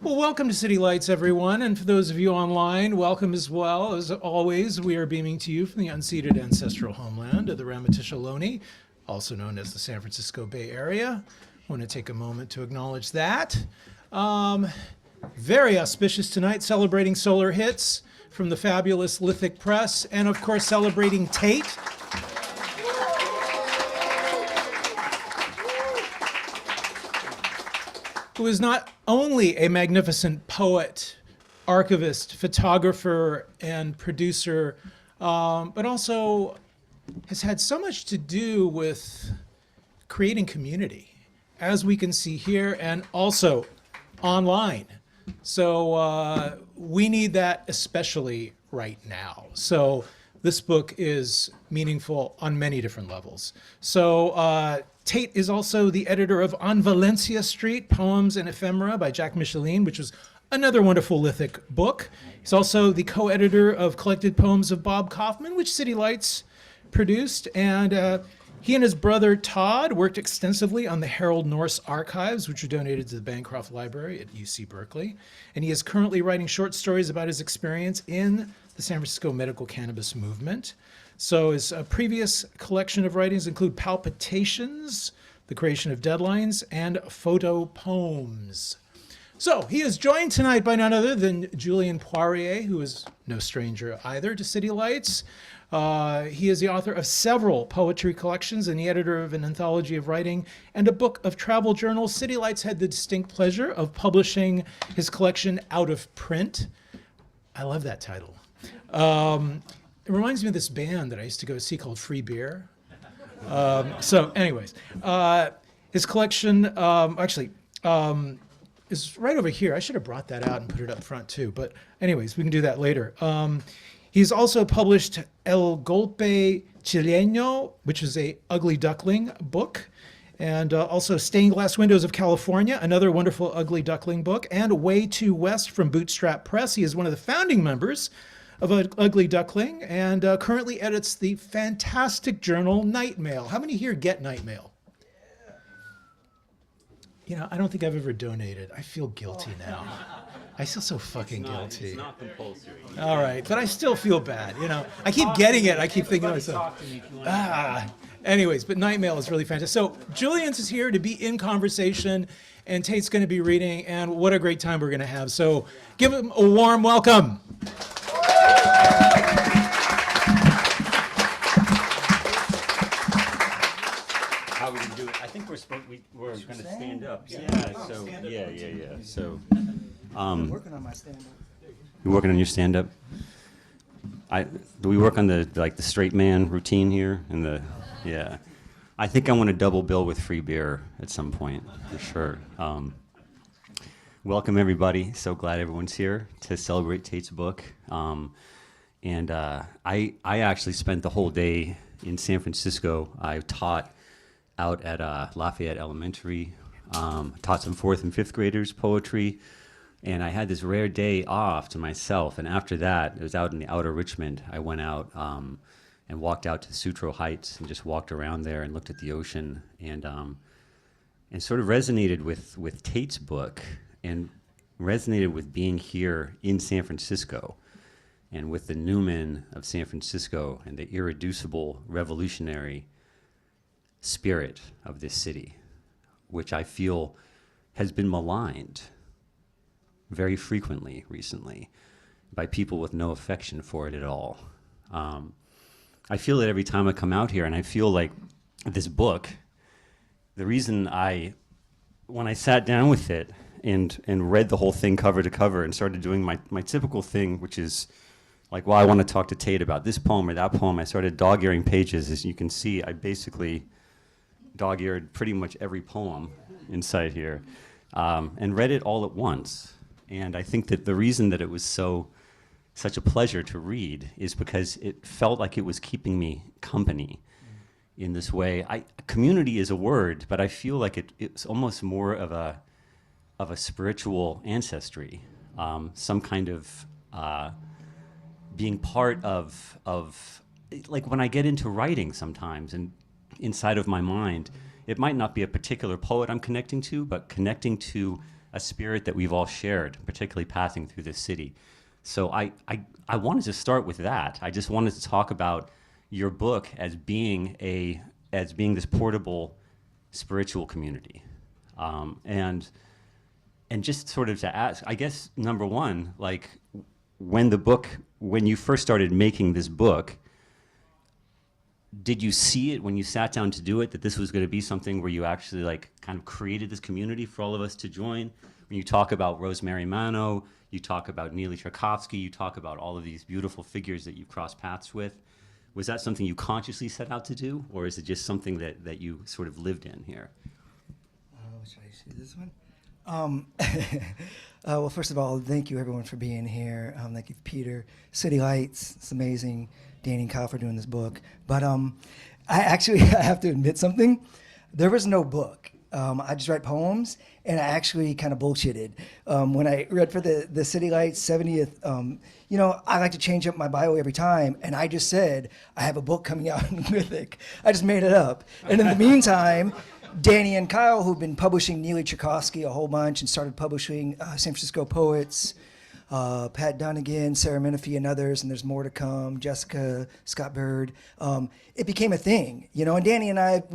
Well, welcome to City Lights, everyone, and for those of you online, welcome as well. As always, we are beaming to you from the unceded ancestral homeland of the Ramaytush Ohlone, also known as the San Francisco Bay Area. I want to take a moment to acknowledge that. Very auspicious tonight, celebrating solar hits from the fabulous Lithic Press, and of course celebrating Tate. Who is not only a magnificent poet, archivist, photographer, and producer, but also has had so much to do with creating community, as we can see here, and also online. So we need that especially right now. So this book is meaningful on many different levels. So Tate is also the editor of On Valencia Street, Poems and Ephemera by Jack Micheline, which was another wonderful lithic book. He's also the co-editor of Collected Poems of Bob Kaufman, which City Lights produced. And he and his brother Todd worked extensively on the Harold Norse archives, which were donated to the Bancroft Library at UC Berkeley. And he is currently writing short stories about his experience in the San Francisco medical cannabis movement. So his previous collection of writings include Palpitations, The Creation of Deadlines, and Photo Poems. So he is joined tonight by none other than Julien Poirier, who is no stranger either to City Lights. He is the author of several poetry collections and the editor of an anthology of writing and a book of travel journals. City Lights had the distinct pleasure of publishing his collection out of print. I love that title. It reminds me of this band that I used to go see called Free Beer. So anyways, his collection is right over here. I should have brought that out and put it up front too. But anyways, we can do that later. He's also published El Golpe Chileno, which is a Ugly Duckling book, and also Stained Glass Windows of California, another wonderful Ugly Duckling book, and Way Too West from Bootstrap Press. He is one of the founding members of Ugly Duckling and currently edits the fantastic journal Night Mail. How many here get Night Mail? You know, I don't think I've ever donated. I feel guilty now. I feel so fucking guilty. It's not compulsory. All right, but I still feel bad. You know, I keep getting it. I keep thinking to myself, anyways, but Night Mail is really fantastic. So Julian's is here to be in conversation, and Tate's going to be reading, and what a great time we're going to have. So give him a warm welcome. How we gonna do it? I think we're gonna stand up. Yeah. So, I'm working on my stand-up. you're working on your stand-up. Do we work on the straight man routine here? Yeah. I think I want to double bill with free beer at some point for sure. Welcome everybody. So glad everyone's here to celebrate Tate's book. I actually spent the whole day in San Francisco. I taught out at Lafayette Elementary, taught some 4th and 5th graders poetry, and I had this rare day off to myself. And after that, it was out in the outer Richmond. I went out and walked out to Sutro Heights and just walked around there and looked at the ocean and sort of resonated with Tate's book and resonated with being here in San Francisco and with the Newman of San Francisco and the irreducible revolutionary spirit of this city, which I feel has been maligned very frequently recently by people with no affection for it at all. I feel it every time I come out here, and I feel like this book, the reason when I sat down with it and read the whole thing cover to cover and started doing my typical thing, which is like, well, I want to talk to Tate about this poem or that poem. I started dog-earing pages. As you can see, I basically dog-eared pretty much every poem inside here and read it all at once. And I think that the reason that it was such a pleasure to read is because it felt like it was keeping me company in this way. Community is a word, but I feel like it's almost more of a spiritual ancestry, some kind of being part of like when I get into writing sometimes and inside of my mind, it might not be a particular poet I'm connecting to, but connecting to a spirit that we've all shared, particularly passing through this city. So I wanted to start with that. I just wanted to talk about your book as being this portable spiritual community, and just sort of to ask, I guess, number one, like when you first started making this book, did you see it when you sat down to do it, that this was going to be something where you actually like kind of created this community for all of us to join? When you talk about Rosemary Mano, you talk about Neely Tchaikovsky, you talk about all of these beautiful figures that you've crossed paths with. Was that something you consciously set out to do, or is it just something that you sort of lived in here? Should I see this one? Well, first of all, thank you everyone for being here. Thank you, Peter. City Lights, it's amazing. Danny and Kyle for doing this book. But I have to admit something. There was no book. I just write poems, and I actually kind of bullshitted. When I read for the City Lights 70th, I like to change up my bio every time, and I just said, I have a book coming out in Lithic. I just made it up. And in the meantime, Danny and Kyle, who've been publishing Neely Tchaikovsky a whole bunch and started publishing San Francisco poets, Pat Dunnigan, Sarah Menifee, and others, and there's more to come, Jessica, Scott Bird. It became a thing, and Danny and I've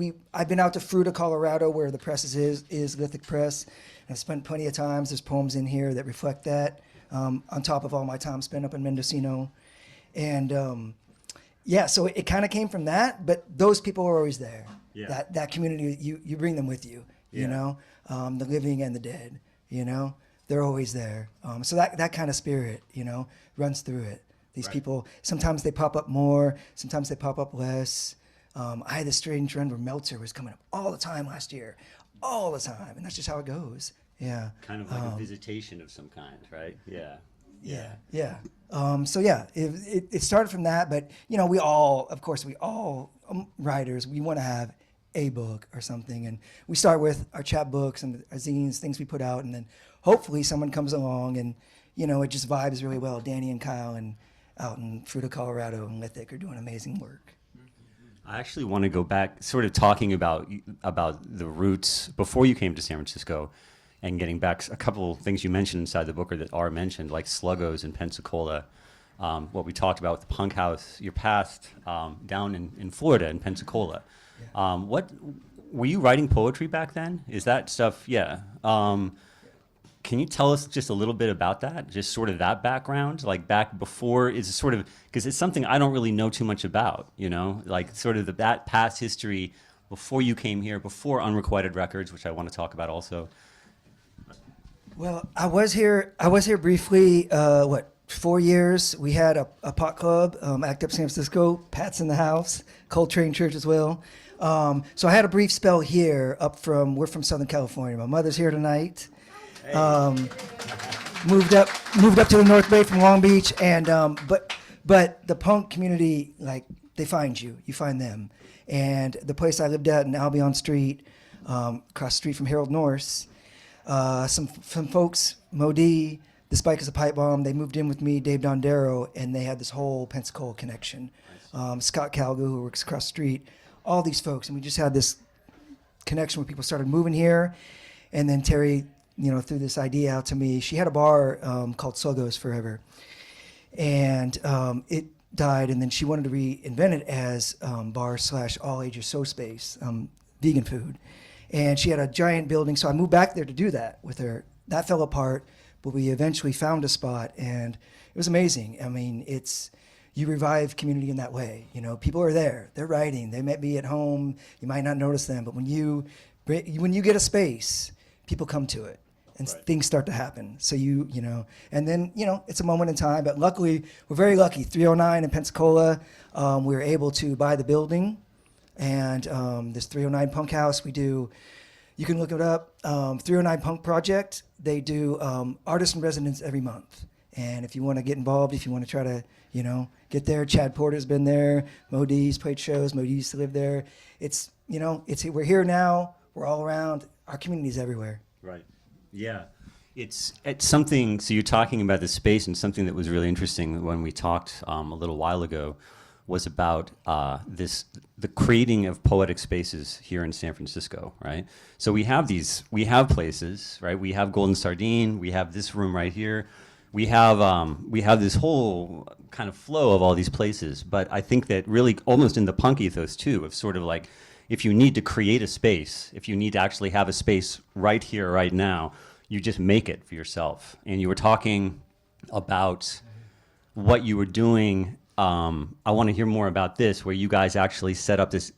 been out to Fruta, Colorado, where the press is Lithic Press, and I've spent plenty of times. There's poems in here that reflect that, on top of all my time spent up in Mendocino. And so it kind of came from that, but those people are always there. Yeah. That community, you bring them with you, the living and the dead, they're always there. So that kind of spirit, runs through it. These people, sometimes they pop up more, sometimes they pop up less. I had this strange run where Meltzer was coming up all the time last year, all the time, and that's just how it goes. Yeah. Kind of like a visitation of some kind, right? Yeah. Yeah. It started from that, but we all writers, we want to have a book or something, and we start with our chapbooks and our zines, things we put out, and then hopefully someone comes along and it just vibes really well. Danny and Kyle and out in Fruta, Colorado, and Lithic are doing amazing work. I actually want to go back, sort of talking about the roots before you came to San Francisco, and getting back a couple of things you mentioned inside the book, or that are mentioned, like Sluggos in Pensacola. What we talked about with the punk house, your past down in Florida, in Pensacola. Yeah. What were you writing poetry back then? Is that stuff? Yeah. Can you tell us just a little bit about that? Just sort of that background, like back before, is it sort of, because it's something I don't really know too much about, like sort of that past history before you came here, before Unrequited Records, which I want to talk about also. Well, I was here briefly, 4 years. We had a pot club, Act Up San Francisco, Pat's in the house, Coltrane Church as well. So I had a brief spell here we're from Southern California. My mother's here tonight. Hey. Moved up to the North Bay from Long Beach, and but the punk community, like, they find you find them. And the place I lived at in Albion Street, across the street from Harold Norse, some folks, Modi, the Spike is a Pipe Bomb, they moved in with me, Dave Dondero, and they had this whole Pensacola connection. Scott Calgo, who works across the street, all these folks, and we just had this connection where people started moving here. And then Terry, threw this idea out to me. She had a bar called Sluggos Forever, and it died, and then she wanted to reinvent it as bar / all ages show space, vegan food. And she had a giant building, so I moved back there to do that with her. That fell apart, but we eventually found a spot, and it was amazing. I mean, you revive community in that way. People are there, they're writing, they might be at home, you might not notice them, but when you get a space, people come to it, and things start to happen. So and then, it's a moment in time, but luckily, we're very lucky. 309 in Pensacola, we were able to buy the building, and this 309 Punk House, you can look it up, 309 Punk Project, they do artist in residence every month. And if you want to get involved, if you want to try to, get there, Chad Porter's been there, Modi's played shows, Modi used to live there. We're here now, we're all around, our community's everywhere. Right. Yeah. It's something, so you're talking about the space, and something that was really interesting when we talked a little while ago was about the creating of poetic spaces here in San Francisco, right? So we have places, right? We have Golden Sardine, we have this room right here, we have this whole kind of flow of all these places. But I think that really almost in the punk ethos too, of sort of like, if you need to create a space, if you need to actually have a space right here, right now, you just make it for yourself. And you were talking about what you were doing. I want to hear more about this, where you guys actually set up this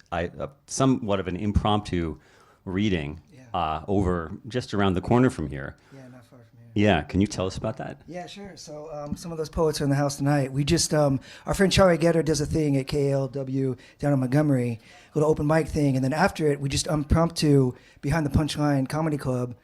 somewhat of an impromptu reading over just around the corner from here. Yeah, not far from here. Yeah, can you tell us about that? Yeah, sure. So some of those poets are in the house tonight. We just, our friend Charlie Getter does a thing at KLW down in Montgomery, a little open mic thing. And then after it, we just impromptu behind the Punchline Comedy Club.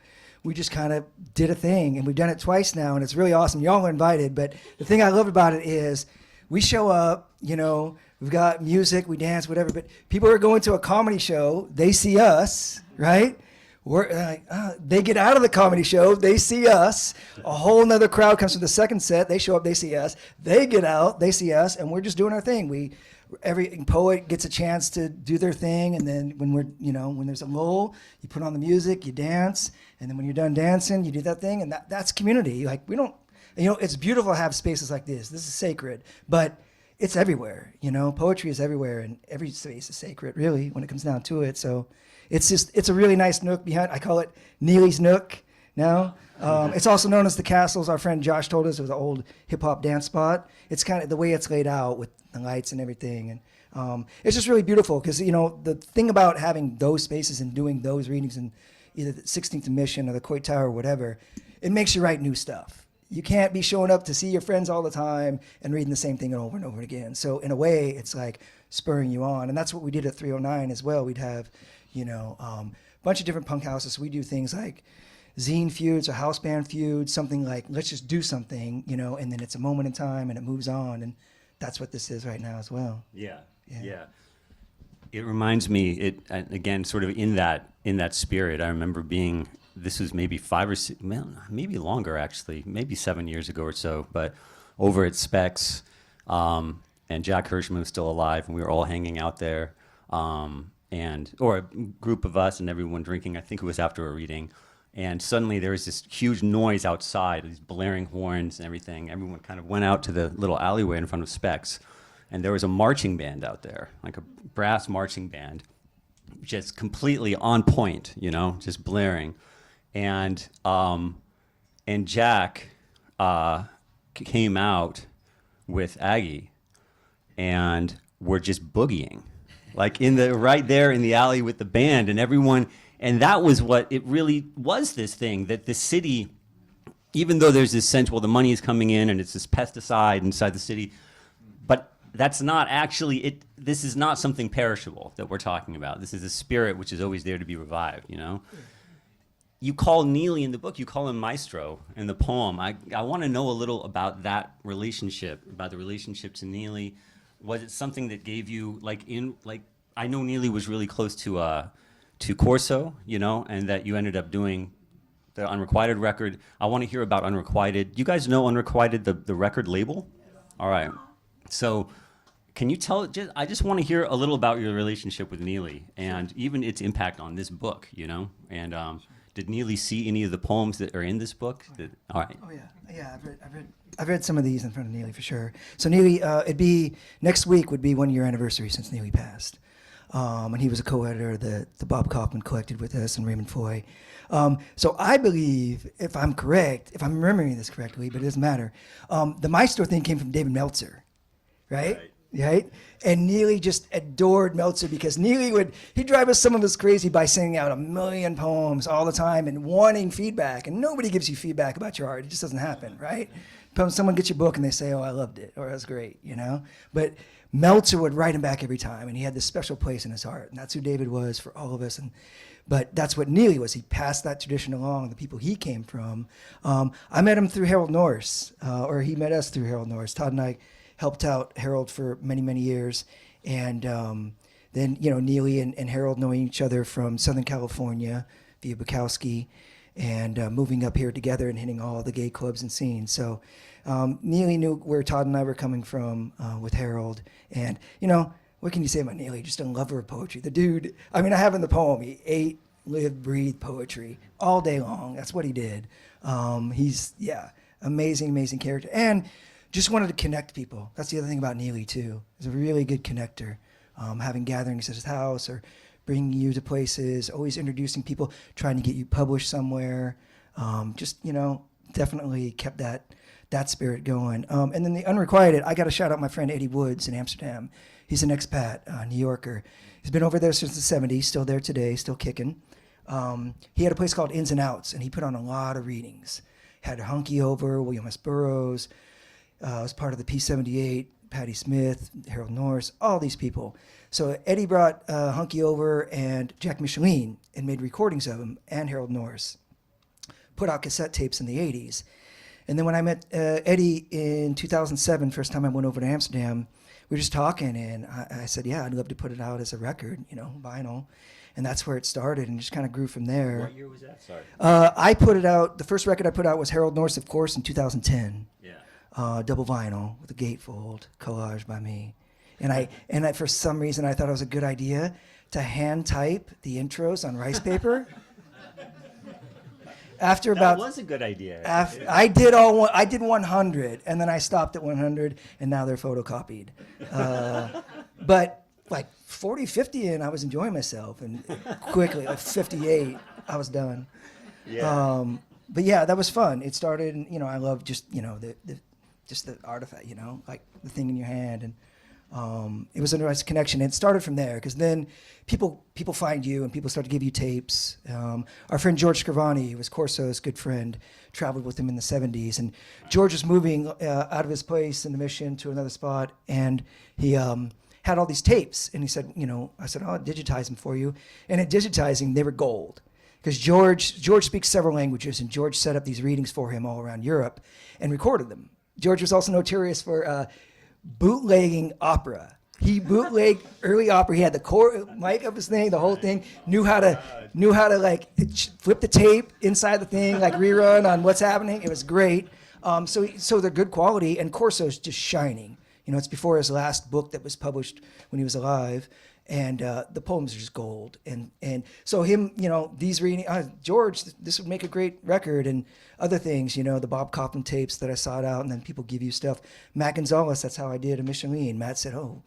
We just kind of did a thing, and we've done it twice now, and it's really awesome. Y'all are invited, but the thing I love about it is we show up, you know, we've got music, we dance, whatever, but people are going to a comedy show, they see us, right? We're like, they get out of the comedy show, they see us, a whole nother crowd comes to the second set, they show up, they see us, they get out, they see us, and we're just doing our thing. Every poet gets a chance to do their thing, and then when there's a lull, you put on the music, you dance, and then when you're done dancing, you do that thing, and that's community. Like, we don't, it's beautiful to have spaces like this. This is sacred, but it's everywhere. Poetry is everywhere, and every space is sacred, really, when it comes down to it. So it's a really nice nook behind. I call it Neely's Nook now. It's also known as the Castles. Our friend Josh told us it was an old hip hop dance spot. It's kind of the way it's laid out with the lights and everything, and it's just really beautiful because the thing about having those spaces and doing those readings in either the 16th Mission or the Coit Tower or whatever, it makes you write new stuff. You can't be showing up to see your friends all the time and reading the same thing over and over again. So in a way, it's like spurring you on, and that's what we did at 309 as well. We'd have a bunch of different punk houses. We do things like zine feuds or house band feuds, something like, let's just do something, and then it's a moment in time and it moves on, and that's what this is right now as well. Yeah. It reminds me, again, sort of in that spirit. I remember this was maybe 5 or 6, maybe longer actually, maybe 7 years ago or so, but over at Specs, and Jack Hirschman was still alive, and we were all hanging out there, or a group of us and everyone drinking. I think it was after a reading. And suddenly there was this huge noise outside, these blaring horns and everything. Everyone kind of went out to the little alleyway in front of Specs. And there was a marching band out there, like a brass marching band, just completely on point, just blaring. And Jack came out with Aggie, and we're just boogieing, like right there in the alley with the band and everyone. And that was what it really was, this thing that the city, even though there's this sense, well, the money is coming in and it's this pesticide inside the city, but that's not actually it. This is not something perishable that we're talking about. This is a spirit which is always there to be revived, You call Neely in the book, you call him Maestro in the poem. I want to know a little about that relationship, about the relationship to Neely. Was it something that gave you, I know Neely was really close to Corso, and that you ended up doing the Unrequited record. I want to hear about Unrequited. You guys know Unrequited, the record label? All right. So can you I just want to hear a little about your relationship with Neely and even its impact on this book, And did Neely see any of the poems that are in this book? All right. Oh, yeah. I've read some of these in front of Neely for sure. So Neely, next week would be 1 year anniversary since Neely passed. And he was a co-editor that the Bob Kaufman collected with us and Raymond Foy. So I believe, if I'm remembering this correctly, but it doesn't matter, the Maestro thing came from David Meltzer, right? And Neely just adored Meltzer because he'd drive us some of us crazy by sending out 1 million poems all the time and wanting feedback. And nobody gives you feedback about your art. It just doesn't happen, right? Someone gets your book and they say, oh, I loved it, or it was great, But Meltzer would write him back every time, and he had this special place in his heart, and that's who David was for all of us. But that's what Neely was. He passed that tradition along, the people he came from. I met him through Harold Norris, or he met us through Harold Norris. Todd and I helped out Harold for many, many years, and then Neely and Harold knowing each other from Southern California via Bukowski, and moving up here together and hitting all the gay clubs and scenes. So Neely knew where Todd and I were coming from with Harold. And, you know, what can you say about Neely? Just a lover of poetry. The dude, I mean, I have in the poem, he ate, lived, breathed poetry all day long. That's what he did. He's, amazing, amazing character. And just wanted to connect people. That's the other thing about Neely, too. He's a really good connector. Having gatherings at his house or bringing you to places, always introducing people, trying to get you published somewhere. Just, you know, definitely kept that spirit going. And then the unrequited, I got to shout out my friend Eddie Woods in Amsterdam. He's an expat, New Yorker. He's been over there since the 70s, still there today, still kicking. He had a place called Ins and Outs, and he put on a lot of readings. Had Hunky over, William S. Burroughs, was part of the P78, Patti Smith, Harold Norris, all these people. So Eddie brought Hunky over and Jack Micheline and made recordings of him and Harold Norris. Put out cassette tapes in the 80s. And then when I met Eddie in 2007, first time I went over to Amsterdam, we were just talking, and I said, yeah, I'd love to put it out as a record, you know, vinyl. And that's where it started, and just kind of grew from there. What year was that? Sorry. I put it out, the first record I put out was Harold Norris, of course, in 2010. Yeah. Double vinyl with a gatefold, collage by me. And I, for some reason, I thought it was a good idea to hand type the intros on rice paper. After about, that was a good idea. I did 100, and then I stopped at 100, and now they're photocopied. But like 40, 50 in, I was enjoying myself, and quickly, like 58, I was done. Yeah. But yeah, that was fun. It started, and, you know, I love just, you know, just the artifact, you know, like the thing in your hand, and it was a nice connection. It started from there, because then people find you and people start to give you tapes. Our friend George Scrivani, who was Corso's good friend, traveled with him in the 70s. And George was moving out of his place in the Mission to another spot, and he had all these tapes. And he said, you know, I said, oh, I'll digitize them for you. And at digitizing, they were gold. Because George speaks several languages, and George set up these readings for him all around Europe and recorded them. George was also notorious for bootlegging opera. He bootlegged early opera. He had the core mic of his thing, the whole thing. Knew how to like flip the tape inside the thing, like rerun on what's happening. It was great. So they're good quality, and Corso's just shining. You know, it's before his last book that was published when he was alive, and the poems are just gold. And so him, you know, these reading, George, this would make a great record, and other things, you know, the Bob Kaufman tapes that I sought out, and then people give you stuff. Matt Gonzalez, that's how I did a Micheline. Matt said, oh,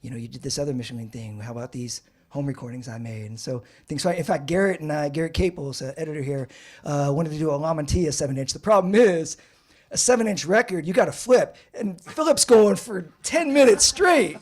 you know, you did this other Micheline thing. How about these home recordings I made? And so things. In fact, Garrett Caples, editor here, wanted to do a La Mantilla 7-inch. The problem is, a 7-inch record, you got to flip, and Philip's going for 10 minutes straight.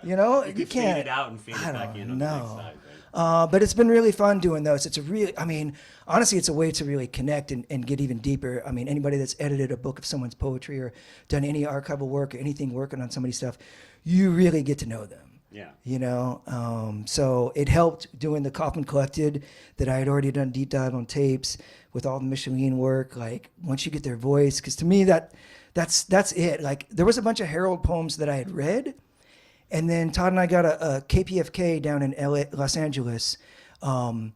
You know, you can't. Fade it out and fade it back in on the next side. Right? But it's been really fun doing those. It's a really, I mean, honestly, it's a way to really connect and get even deeper. I mean, anybody that's edited a book of someone's poetry or done any archival work or anything working on somebody's stuff, you really get to know them. Yeah. You know, so it helped doing the Kaufman Collected that I had already done deep dive on tapes with all the Micheline work. Like, once you get their voice, because to me that's it. Like, there was a bunch of Harold poems that I had read, and then Todd and I got a KPFK down in Los Angeles. Harold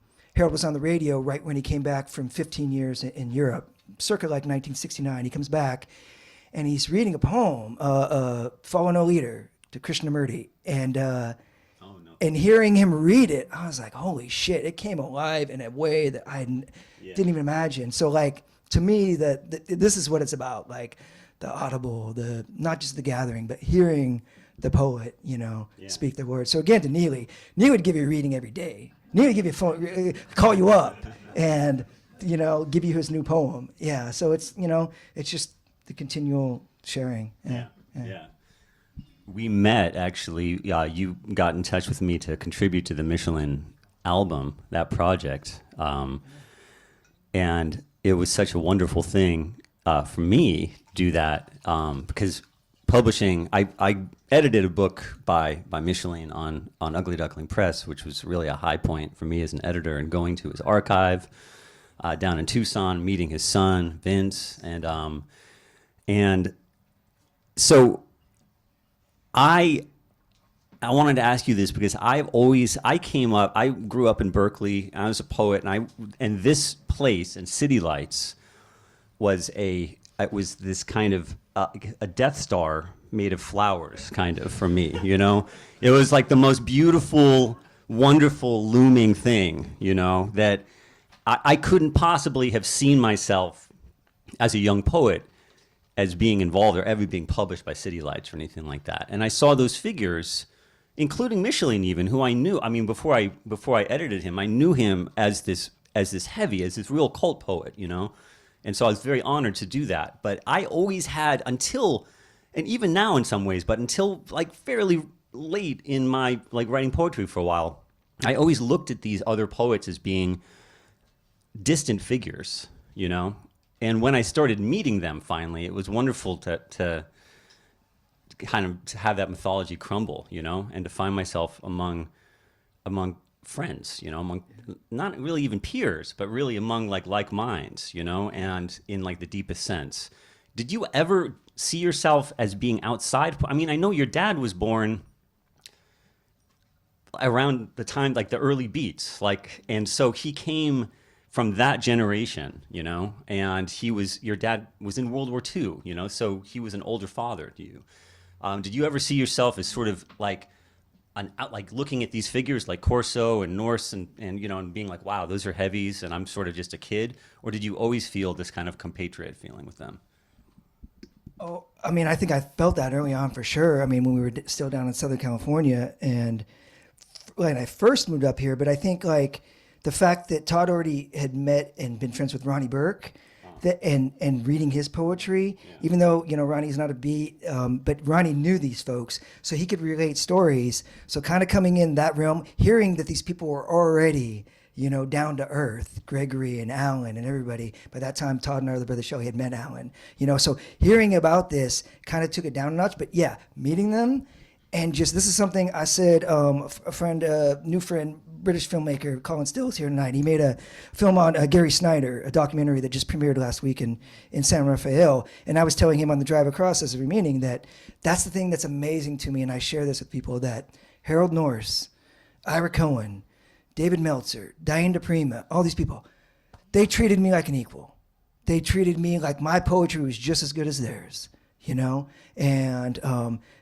was on the radio right when he came back from 15 years in Europe, circa like 1969. He comes back, and he's reading a poem, Follow No Leader, to Krishnamurti, and hearing him read it, I was like, holy shit, it came alive in a way that I didn't even imagine. So, like, to me, this is what it's about, like the audible, not just the gathering, but hearing the poet, you know, speak the words. So again, to Neely would give you a reading every day. Neely would give you a phone, call you up, and, you know, give you his new poem. Yeah, so it's, you know, it's just the continual sharing. Yeah. We met, actually. You got in touch with me to contribute to the Michelin album, that project. And it was such a wonderful thing for me to do that, because publishing, I edited a book by Michelin on Ugly Duckling Press, which was really a high point for me as an editor, and going to his archive down in Tucson, meeting his son, Vince, and so I I wanted to ask you this because I grew up in Berkeley. I was a poet, and this place and City Lights it was this kind of a Death Star made of flowers, kind of, for me, you know? It was like the most beautiful, wonderful, looming thing, you know, that I couldn't possibly have seen myself as a young poet as being involved or ever being published by City Lights or anything like that. And I saw those figures, including Michelin even, who I knew, I mean, before I edited him, I knew him as this real cult poet, you know? And so I was very honored to do that. But I always had until, and even now in some ways, but until like fairly late in my like writing poetry for a while, I always looked at these other poets as being distant figures, you know? And when I started meeting them finally, it was wonderful to kind of to have that mythology crumble, you know, and to find myself among friends, you know, among not really even peers, but really among like minds, you know, and in like the deepest sense. Did you ever see yourself as being outside? I mean, I know your dad was born around the time, like the early Beats, like, and so he came from that generation, you know, and your dad was in World War II, you know, so he was an older father to you. Did you ever see yourself as sort of like like looking at these figures like Corso and Norse and you know, and being like, wow, those are heavies and I'm sort of just a kid? Or did you always feel this kind of compatriot feeling with them? Oh, I mean, I think I felt that early on for sure. I mean, when we were still down in Southern California and when I first moved up here, but I think like the fact that Todd already had met and been friends with Ronnie Burke, and reading his poetry, even though, you know, Ronnie's not a beat, but Ronnie knew these folks, so he could relate stories. So kind of coming in that realm, hearing that these people were already, you know, down to earth, Gregory and Alan and everybody. By that time, Todd and our other brother Shelley had met Alan, you know, so hearing about this kind of took it down a notch. But yeah, meeting them, and just, this is something I said, a friend, new friend, British filmmaker Colin Still's here tonight. He made a film on Gary Snyder, a documentary that just premiered last week in San Rafael. And I was telling him on the drive across as a meeting that that's the thing that's amazing to me, and I share this with people, that Harold Norse, Ira Cohen, David Meltzer, Diane DePrima, all these people, they treated me like an equal. They treated me like my poetry was just as good as theirs, you know? And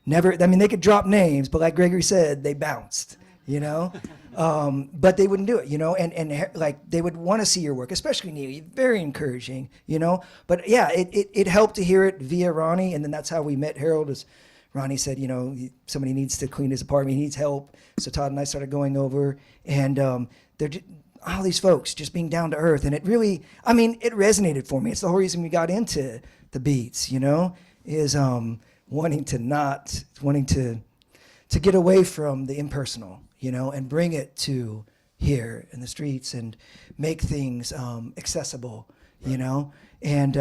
never, I mean, they could drop names, but like Gregory said, they bounced, you know? But they wouldn't do it, you know? And like, they would want to see your work, especially Neely, very encouraging, you know? But yeah, it helped to hear it via Ronnie, and then that's how we met Harold. As Ronnie said, you know, somebody needs to clean his apartment, he needs help. So Todd and I started going over, and they're just, all these folks just being down to earth. And it really, I mean, it resonated for me. It's the whole reason we got into the beats, you know, is wanting to get away from the impersonal, you know, and bring it to here in the streets and make things accessible, you know. And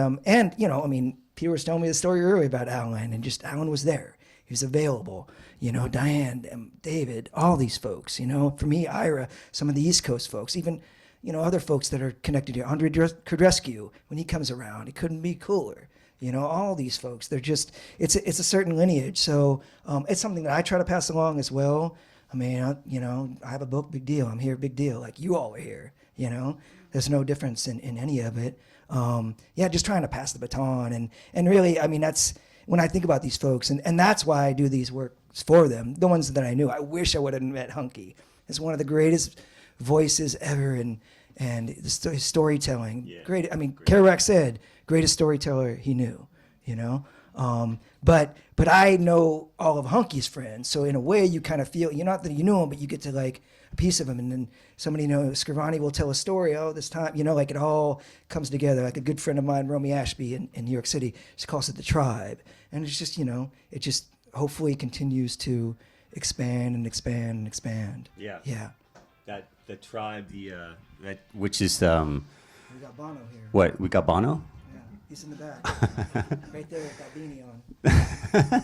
you know, I mean, Peter was telling me the story earlier about Alan, and just Alan was there. He was available, you know, Diane, David, all these folks, you know. For me, Ira, some of the East Coast folks, even, you know, other folks that are connected here. Andre Kudrescu, when he comes around, it couldn't be cooler. You know, all these folks, they're just, it's a certain lineage. So it's something that I try to pass along as well. I mean, you know, I have a book, big deal. I'm here, big deal. Like you all are here, you know. There's no difference in any of it. Yeah, just trying to pass the baton. And really, I mean, that's, when I think about these folks, and that's why I do these works for them, the ones that I knew. I wish I would have met Hunky. It's one of the greatest voices ever, and the storytelling. Yeah, great. I mean, Kerouac said, greatest storyteller he knew, you know. But I know all of Hunky's friends, so in a way you kind of feel, you're not that you knew him, but you get to like a piece of him, and then somebody, you know, Scrivani will tell a story, oh, this time, you know, like it all comes together. Like a good friend of mine, Romy Ashby in New York City, she calls it the tribe, and it's just, you know, it just hopefully continues to expand and expand and expand. Yeah. Yeah. That the tribe, that which is we got Bono here. What, we got Bono? He's in the back, right there with that beanie on.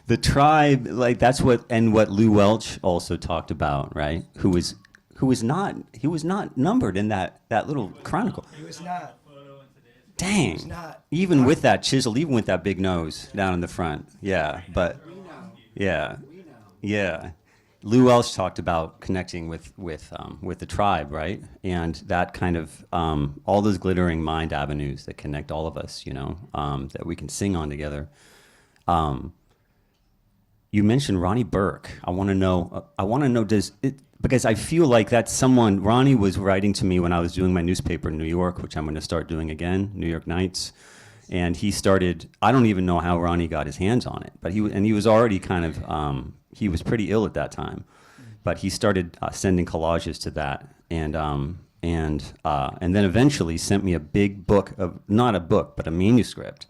The tribe, like that's what Lou Welch also talked about, right? Who was not numbered in that little chronicle. He was not. Dang. He was not. Even with that chisel, even with that big nose down in the front, yeah. But yeah, Yeah. Lou Welsh talked about connecting with the tribe, right? And that kind of all those glittering mind avenues that connect all of us, that we can sing on together. You mentioned Ronnie Burke. I want to know. Because I feel like that's someone. Ronnie was writing to me when I was doing my newspaper in New York, which I'm going to start doing again, New York Nights. And he started. I don't even know how Ronnie got his hands on it, but he was already kind of. He was pretty ill at that time, but he started sending collages to that, and then eventually sent me a big book of, not a book, but a manuscript,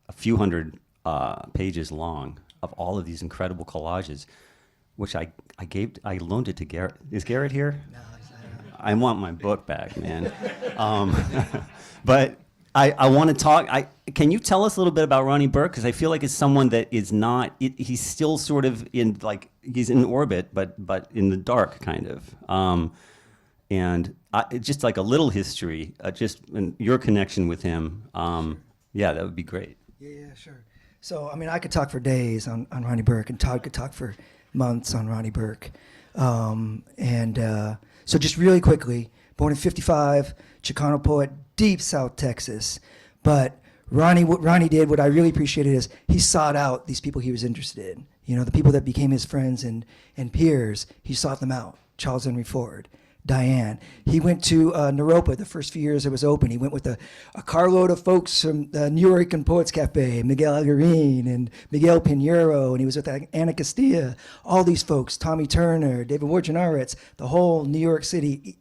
a few hundred pages long, of all of these incredible collages, which I loaned it to Garrett. Is Garrett here? No, I want my book back, man. But I want to talk. Can you tell us a little bit about Ronnie Burke? Because I feel like it's someone that is not. He's still sort of in, like, he's in orbit, but in the dark, kind of. Just like a little history, and your connection with him. Yeah, that would be great. Yeah, sure. So, I mean, I could talk for days on Ronnie Burke, and Todd could talk for months on Ronnie Burke. So just really quickly, born in 55, Chicano poet, deep South Texas. But what Ronnie did, what I really appreciated, is he sought out these people he was interested in. The people that became his friends and peers, he sought them out. Charles Henry Ford, Diane. He went to Naropa the first few years it was open. He went with a carload of folks from the New York and Poets Cafe, Miguel Algarin and Miguel Pinheiro, and he was with Anna Castilla, all these folks, Tommy Turner, David Wojnarowicz, the whole New York City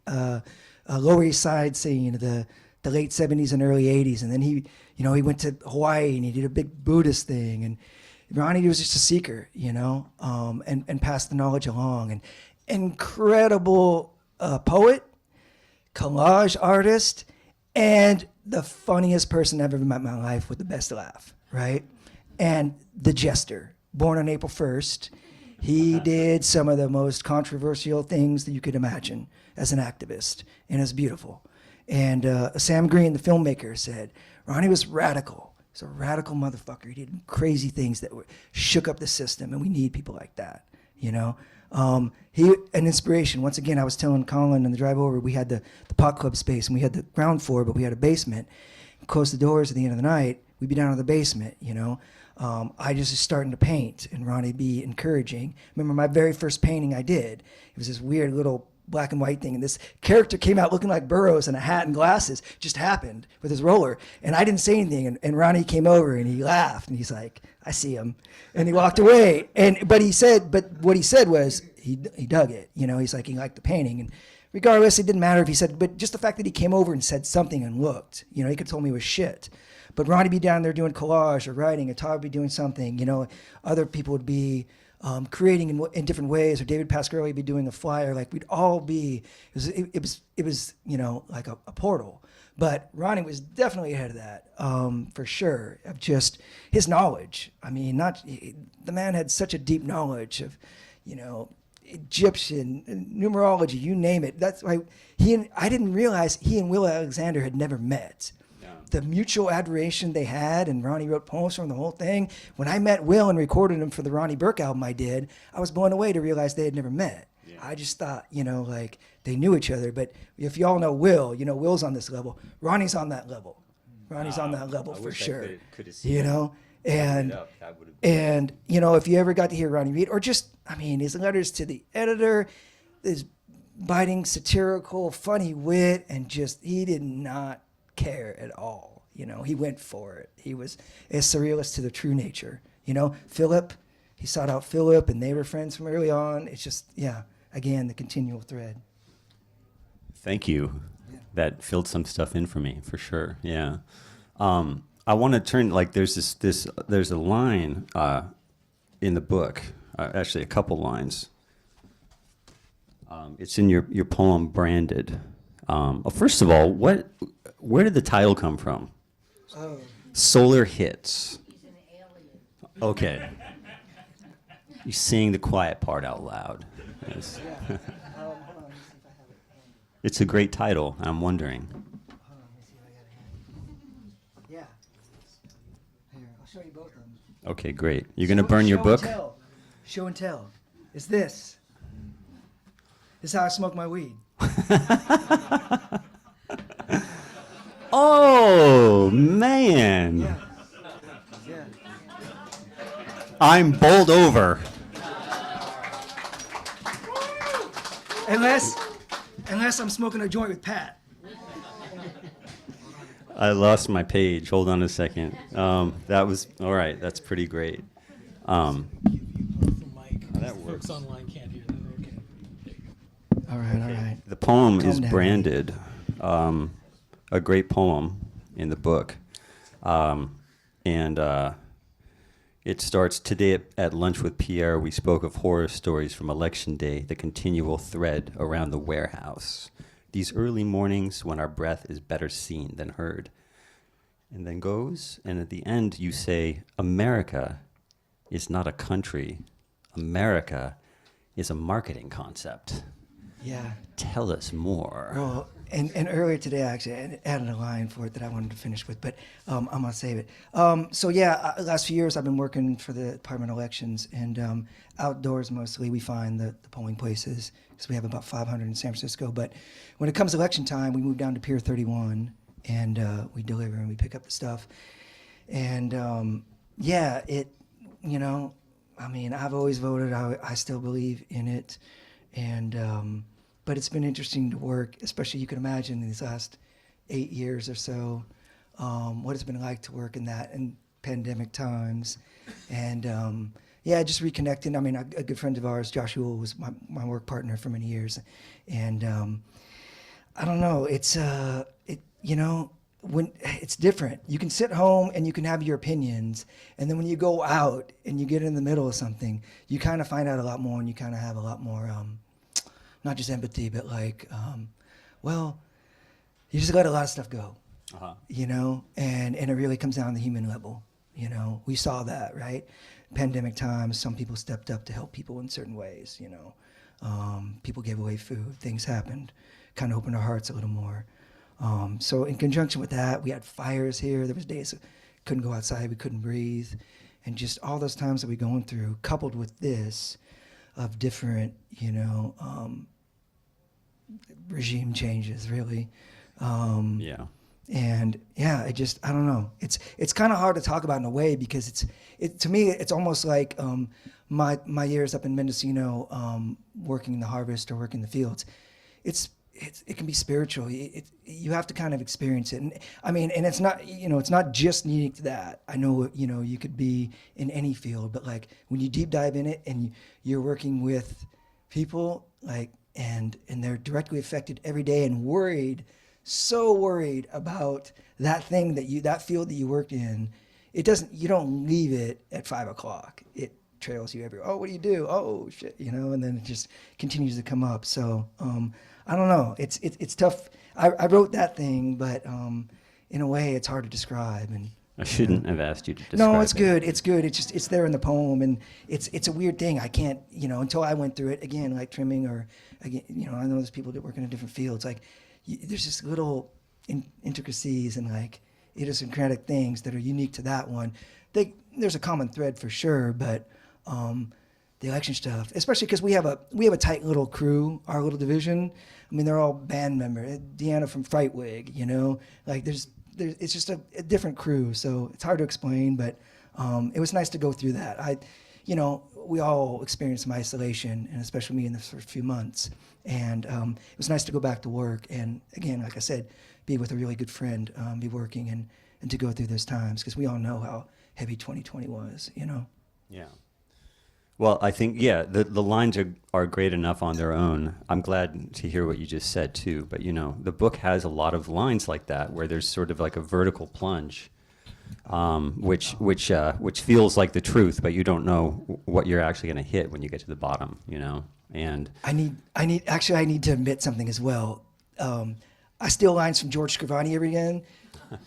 Lower East Side scene of the late 70s and early 80s. And then he went to Hawaii and he did a big Buddhist thing. And Ronnie was just a seeker, and passed the knowledge along. And incredible poet, collage artist, and the funniest person I've ever met in my life with the best laugh, right? And the jester, born on April 1st. He did some of the most controversial things that you could imagine as an activist, and it's beautiful. And Sam Green, the filmmaker, said, Ronnie was radical. He's a radical motherfucker. He did crazy things that shook up the system, and we need people like that, an inspiration. Once again, I was telling Colin on the drive over, we had the pot club space, and we had the ground floor, but we had a basement. Close the doors at the end of the night, we'd be down in the basement, I just was starting to paint, and Ronnie'd be encouraging. Remember my very first painting I did, it was this weird little black and white thing, and this character came out looking like Burroughs in a hat and glasses, just happened with his roller, and I didn't say anything, and Ronnie came over and he laughed, and he's like, I see him, and he walked away, but what he said was he dug it, he's like, he liked the painting, and regardless, it didn't matter if he said, but just the fact that he came over and said something and looked, he could have told me it was shit. But Ronnie be down there doing collage or writing, and Todd would be doing something, other people would be creating in different ways, or David Pasquarelli would be doing a flyer. Like, we'd all be, it was like a portal. But Ronnie was definitely ahead of that, for sure, of just his knowledge. I mean, the man had such a deep knowledge of, Egyptian, numerology, you name it. That's why I didn't realize he and Will Alexander had never met. The mutual adoration they had, and Ronnie wrote poems from the whole thing. When I met Will and recorded him for the Ronnie Burke album I was blown away to realize they had never met. Yeah. I just thought, like they knew each other. But if y'all know Will, Will's on this level. Ronnie's on that level. Ronnie's on that level for sure. Could have seen and if you ever got to hear Ronnie read, or just, his letters to the editor, his biting, satirical, funny wit, and just, he did not care at all. He went for it. He was a surrealist to the true nature. Philip, he sought out Philip, and they were friends from early on. It's just, again, the continual thread. Thank you. Yeah. That filled some stuff in for me, for sure. Yeah. I want to turn, there's a line in the book, actually a couple lines. It's in your poem, Branded. First of all, where did the title come from? Oh. Solar Hits. He's an alien. Okay. You sing the quiet part out loud. Yes. Yeah. Hold on, let me see if I have it. It's a great title. I'm wondering. Hold on, let me see if I got it. Yeah. Here, I'll show you both of them. Okay, great. You're going to burn your book? Show and tell. is this. This is how I smoke my weed. Oh, man. Yeah. Yeah. I'm bowled over. Unless I'm smoking a joint with Pat. I lost my page. Hold on a second. That was, all right, that's pretty great. That works. Folks online can't hear that. Okay. All right. The poem Calm is down. branded, a great poem in the book. It starts, today at lunch with Pierre, we spoke of horror stories from Election Day, the continual thread around the warehouse. These early mornings when our breath is better seen than heard. And then goes, and at the end you say, America is not a country. America is a marketing concept. Yeah. Tell us more. Well, and earlier today, I actually added a line for it that I wanted to finish with, but I'm going to save it. Last few years I've been working for the Department of Elections, and outdoors mostly we find the polling places, because we have about 500 in San Francisco. But when it comes to election time, we move down to Pier 31, and we deliver and we pick up the stuff. And I've always voted. I still believe in it. And but it's been interesting to work, especially you can imagine in these last 8 years or so, what it's been like to work in that in pandemic times. And just reconnecting. I mean, a good friend of ours, Joshua, was my work partner for many years. And I don't know, when it's different. You can sit home and you can have your opinions, and then when you go out and you get in the middle of something, you kind of find out a lot more, and you kind of have a lot more, not just empathy, but you just let a lot of stuff go, and it really comes down to the human level. We saw that, right? Pandemic times, some people stepped up to help people in certain ways, people gave away food, things happened, kind of opened our hearts a little more. So in conjunction with that, we had fires here. There was days we couldn't go outside, we couldn't breathe. And just all those times that we're going through, coupled with this of different, regime changes, really. Yeah. And I don't know. It's kind of hard to talk about in a way, because to me, it's almost like my years up in Mendocino, working in the harvest or working in the fields. It can be spiritual. You have to kind of experience it. And I mean, and it's not, it's not just unique to that. I know, you could be in any field, but like when you deep dive in it and you're working with people and they're directly affected every day and so worried about that thing that field that you worked in, you don't leave it at 5:00. It trails you everywhere. Oh, what do you do? Oh, shit, and then it just continues to come up. So, I don't know. It's tough. I wrote that thing, but in a way, it's hard to describe. And I should't have asked you to describe no, it's it. good. It's good. It's there in the poem, and it's a weird thing. I can't, until I went through it again, like trimming, or again, I know there's people that work in different fields. There's just little intricacies and idiosyncratic things that are unique to that one. There's a common thread for sure, but the election stuff, especially because we have a tight little crew, our little division. I mean, they're all band members. Deanna from Frightwig, it's just a different crew, so it's hard to explain. But it was nice to go through that. We all experienced some isolation, and especially me in the first few months. And it was nice to go back to work, and again, like I said, be with a really good friend, be working and to go through those times, because we all know how heavy 2020 was. Yeah. Well, I think, the lines are great enough on their own. I'm glad to hear what you just said, too. But, the book has a lot of lines like that, where there's sort of like a vertical plunge, which feels like the truth, but you don't know what you're actually going to hit when you get to the bottom, And I need to admit something as well. I steal lines from George Scrivani every again.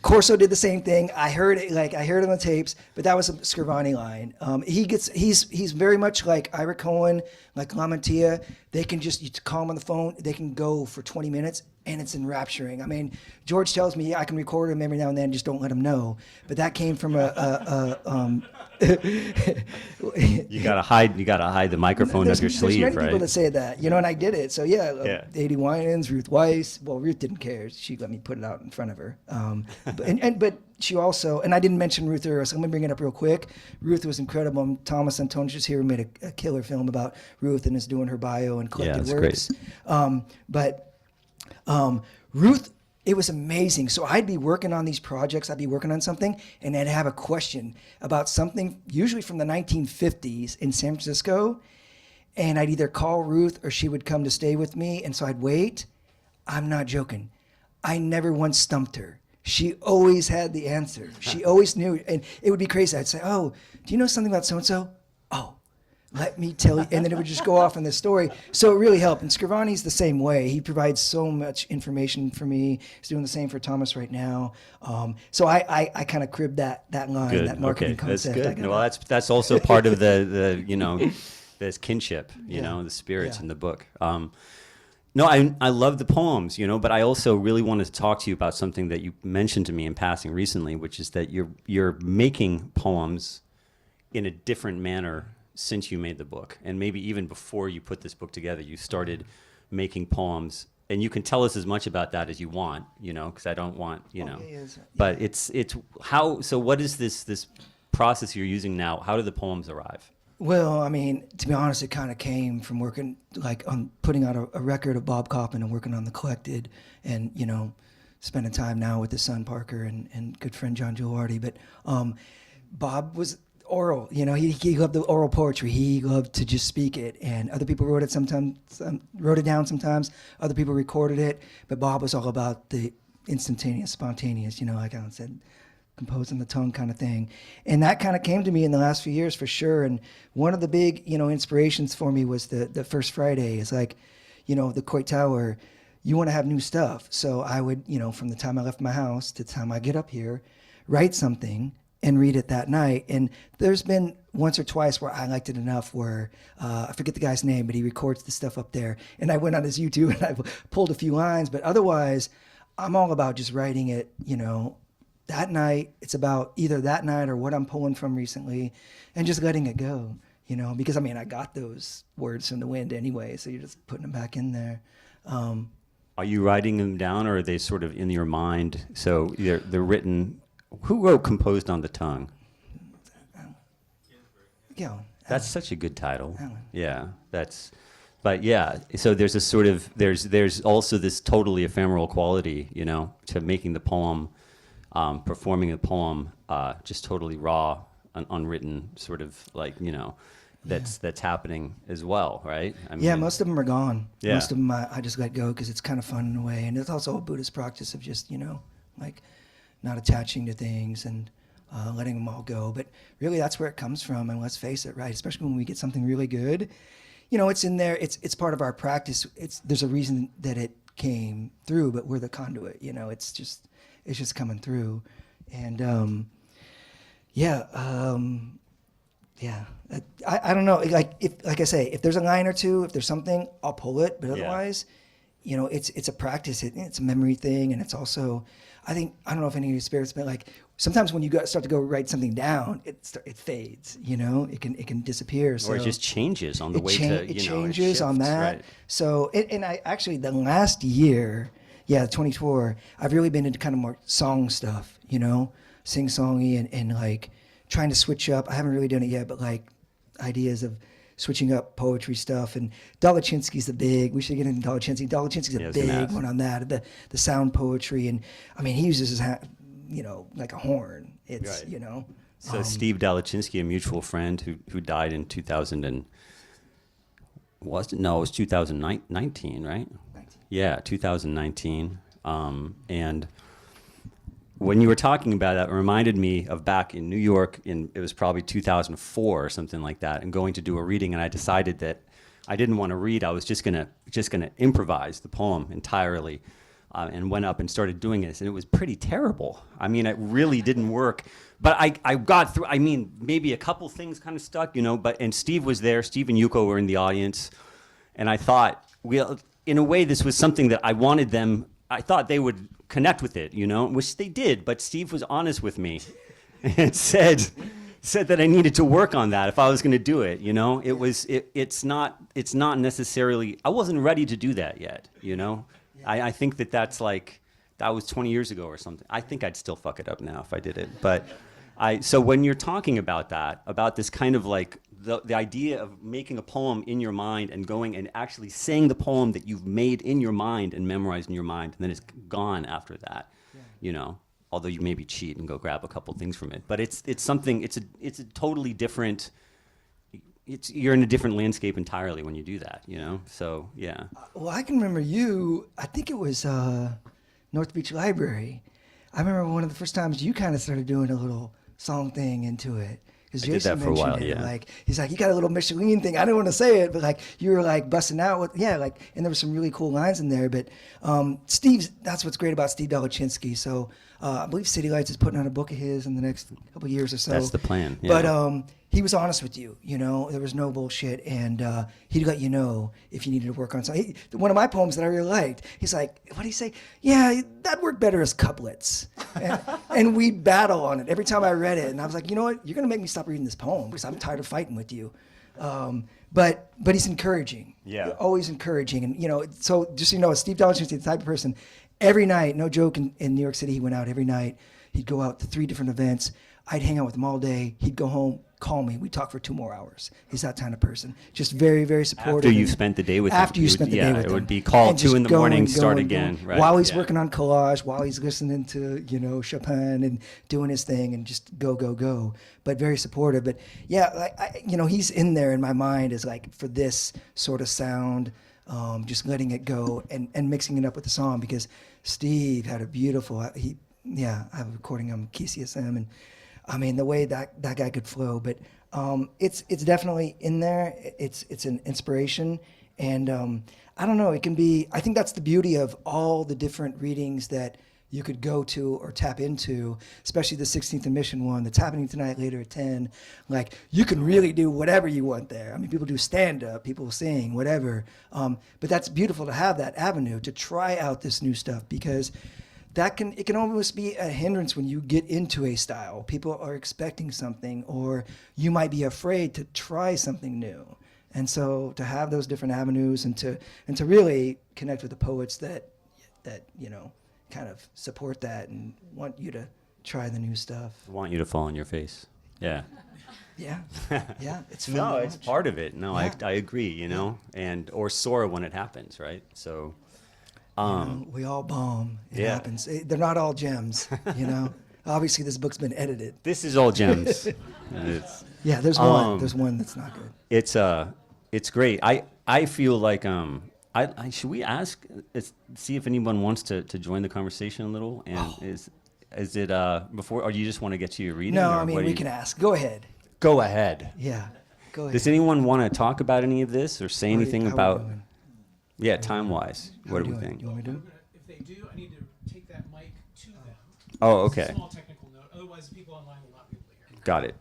Corso did the same thing. I heard it on the tapes, but that was a Scrivani line. He's very much like Ira Cohen, like Lamantia. They can you call him on the phone. They can go for 20 minutes and it's enrapturing. I mean, George tells me I can record him every now and then, just don't let him know. But that came from You gotta hide the microphone up your there's sleeve, many people right? that say that, and I did it. So yeah, Yeah. 80 Winans, Ruth Weiss. Well, Ruth didn't care. She let me put it out in front of her. But she also, and I didn't mention Ruth earlier, so I'm gonna bring it up real quick. Ruth was incredible. Thomas Antonius here who made a killer film about Ruth and is doing her bio and collected Yeah, works. great. Ruth, it was amazing. So I'd be working on these projects, I'd be working on something, and I'd have a question about something, usually from the 1950s in San Francisco, and I'd either call Ruth or she would come to stay with me, and so I'd wait. I'm not joking. I never once stumped her. She always had the answer. She always knew, and it would be crazy. I'd say, "Oh, do you know something about so-and-so?" "Oh, let me tell you," and then it would just go off in this story. So it really helped. And Scrivani's the same way. He provides so much information for me. He's doing the same for Thomas right now. So I kind of cribbed that line, Good. that marketing Okay, that's concept. good. Well, that's also part of the this kinship, Yeah. the spirits Yeah. in the book. No, I love the poems, but I also really wanted to talk to you about something that you mentioned to me in passing recently, which is that you're making poems in a different manner since you made the book, and maybe even before you put this book together, you started making poems. And you can tell us as much about that as you want, because I don't want, yes. But it's how. So what is this process you're using now? How do the poems arrive? Well, I mean, to be honest, it kind of came from working on putting out a record of Bob Kaufman and working on the collected, and spending time now with his son Parker and good friend John Giuliardi. But Bob was oral, he loved the oral poetry. He loved to just speak it, and other people wrote it sometimes, wrote it down sometimes. Other people recorded it, but Bob was all about the instantaneous, spontaneous. Like I said, composing the tongue kind of thing. And that kind of came to me in the last few years for sure. And one of the big, inspirations for me was the First Friday. It's like, the Coit Tower, you want to have new stuff. So I would, from the time I left my house to the time I get up here, write something and read it that night. And there's been once or twice where I liked it enough where, I forget the guy's name, but he records the stuff up there. And I went on his YouTube and I pulled a few lines, but otherwise I'm all about just writing it, that night. It's about either that night or what I'm pulling from recently and just letting it go, because I got those words from the wind anyway, so you're just putting them back in there. Are you writing them down, or are they sort of in your mind? So they're written. Who wrote "Composed on the Tongue"? Yeah, That's such a good title. Alan. Yeah, but yeah. So there's a sort of there's also this totally ephemeral quality, to making the poem. Performing a poem, just totally raw, unwritten, sort of that's happening as well, right? Most of them are gone. Yeah. Most of them I just let go because it's kind of fun in a way, and it's also a Buddhist practice of just not attaching to things and letting them all go. But really, that's where it comes from. And let's face it, right? Especially when we get something really good, it's in there. It's part of our practice. There's a reason that it came through, but we're the conduit. It's just coming through, and I don't know. Like I say, if there's a line or two, if there's something, I'll pull it. But otherwise, it's a practice. It's a memory thing, and it's also, I don't know if any of you spirits, but sometimes when you start to go write something down, it fades. It can disappear. So or it just changes on the way it changes on shifts, that. right. So and I actually the last year. Yeah, 24. I've really been into kind of more song stuff, sing-songy and trying to switch up. I haven't really done it yet, but ideas of switching up poetry stuff. And Dolachinsky's we should get into Dolachinsky. Dolachinsky's a big one on that, the sound poetry. And he uses his hand, like a horn. It's, Right. So Steve Dolachinsky, a mutual friend who died in 2000 and, it was 2019, right? Yeah, 2019. And when you were talking about that, it reminded me of back in New York it was probably 2004 or something like that, and going to do a reading, and I decided that I didn't want to read. I was just gonna improvise the poem entirely, and went up and started doing it, and it was pretty terrible. It really didn't work. But I got through. Maybe a couple things kind of stuck, and Steve was there. Steve and Yuko were in the audience, and I thought, in a way, this was something that I wanted them I thought they would connect with it, which they did. But Steve was honest with me and said that I needed to work on that if I was going to do it. It's not necessarily. I wasn't ready to do that yet. I think that was 20 years ago or something. I think I'd still fuck it up now if I did it. But so when you're talking about that, about this kind of like the idea of making a poem in your mind and going and actually saying the poem that you've made in your mind and memorized in your mind, and then it's gone after that, although you maybe cheat and go grab a couple things from it. But it's something, it's a totally different, you're in a different landscape entirely when you do that, So, yeah. Well, I can remember I think it was North Beach Library. I remember one of the first times you kind of started doing a little song thing into it. Because Jason did that for a while, mentioned it, yeah. He's like, you got a little Michelin thing. I didn't want to say it, but you were busting out with, and there were some really cool lines in there. But that's what's great about Steve Dolichinsky. So I believe City Lights is putting out a book of his in the next couple of years or so. That's the plan. Yeah. But he was honest with you. There was no bullshit, and he'd let you know if you needed to work on something. One of my poems that I really liked, he's like, what did he say? Yeah, that'd work better as couplets. And we'd battle on it every time I read it, and I was like, you know what? You're gonna make me stop reading this poem because I'm tired of fighting with you. But he's encouraging. Yeah. Always encouraging, and so just so you know, Steve Dolichinsky is the type of person. Every night, no joke, in New York City, he went out every night. He'd go out to 3 different events. I'd hang out with him all day. He'd go home, call me. We'd talk for 2 more hours. He's that kind of person. Just very, very supportive. After you spent the day with him. After you spent the day with him. It would be call And 2 in the morning, start going. again. Right? While he's working on collage, while he's listening to, Chopin and doing his thing and just go. But very supportive. But yeah, he's in there in my mind as for this sort of sound, just letting it go and mixing it up with the song because Steve had a beautiful, I have a recording on KCSM, and I mean the way that guy could flow. But it's definitely in there. It's an inspiration, and I don't know. It can be. I think that's the beauty of all the different readings that you could go to or tap into, especially the 16th Emission one that's happening tonight later at 10. You can really do whatever you want there. I mean, people do stand-up, people sing, whatever. But that's beautiful to have that avenue to try out this new stuff because it can almost be a hindrance when you get into a style. People are expecting something, or you might be afraid to try something new. And so to have those different avenues and to really connect with the poets that kind of support that and want you to try the new stuff. I want you to fall on your face. Yeah. Yeah. Yeah. It's fun. No, to it's watch. part of it. No, Yeah. I agree, or soar when it happens, right? So, We all bomb. It Yeah. happens. They're not all gems, Obviously, this book's been edited. this is all gems. It's, Yeah, there's one. There's one that's not good. it's great. I feel like, should we see if anyone wants to join the conversation a little? And is it before, or you just want to get to your reading? No, or I mean, what do we you- can ask. Go ahead. Go ahead. Yeah. Go ahead. Does anyone want to talk about any of this or say anything How we about? doing? Yeah, time-wise, what do we doing? think? You want me to do? If they do, I need to take that mic to them. Oh, It's a okay. small technical note. Otherwise, the people online will not be able to hear. Got it.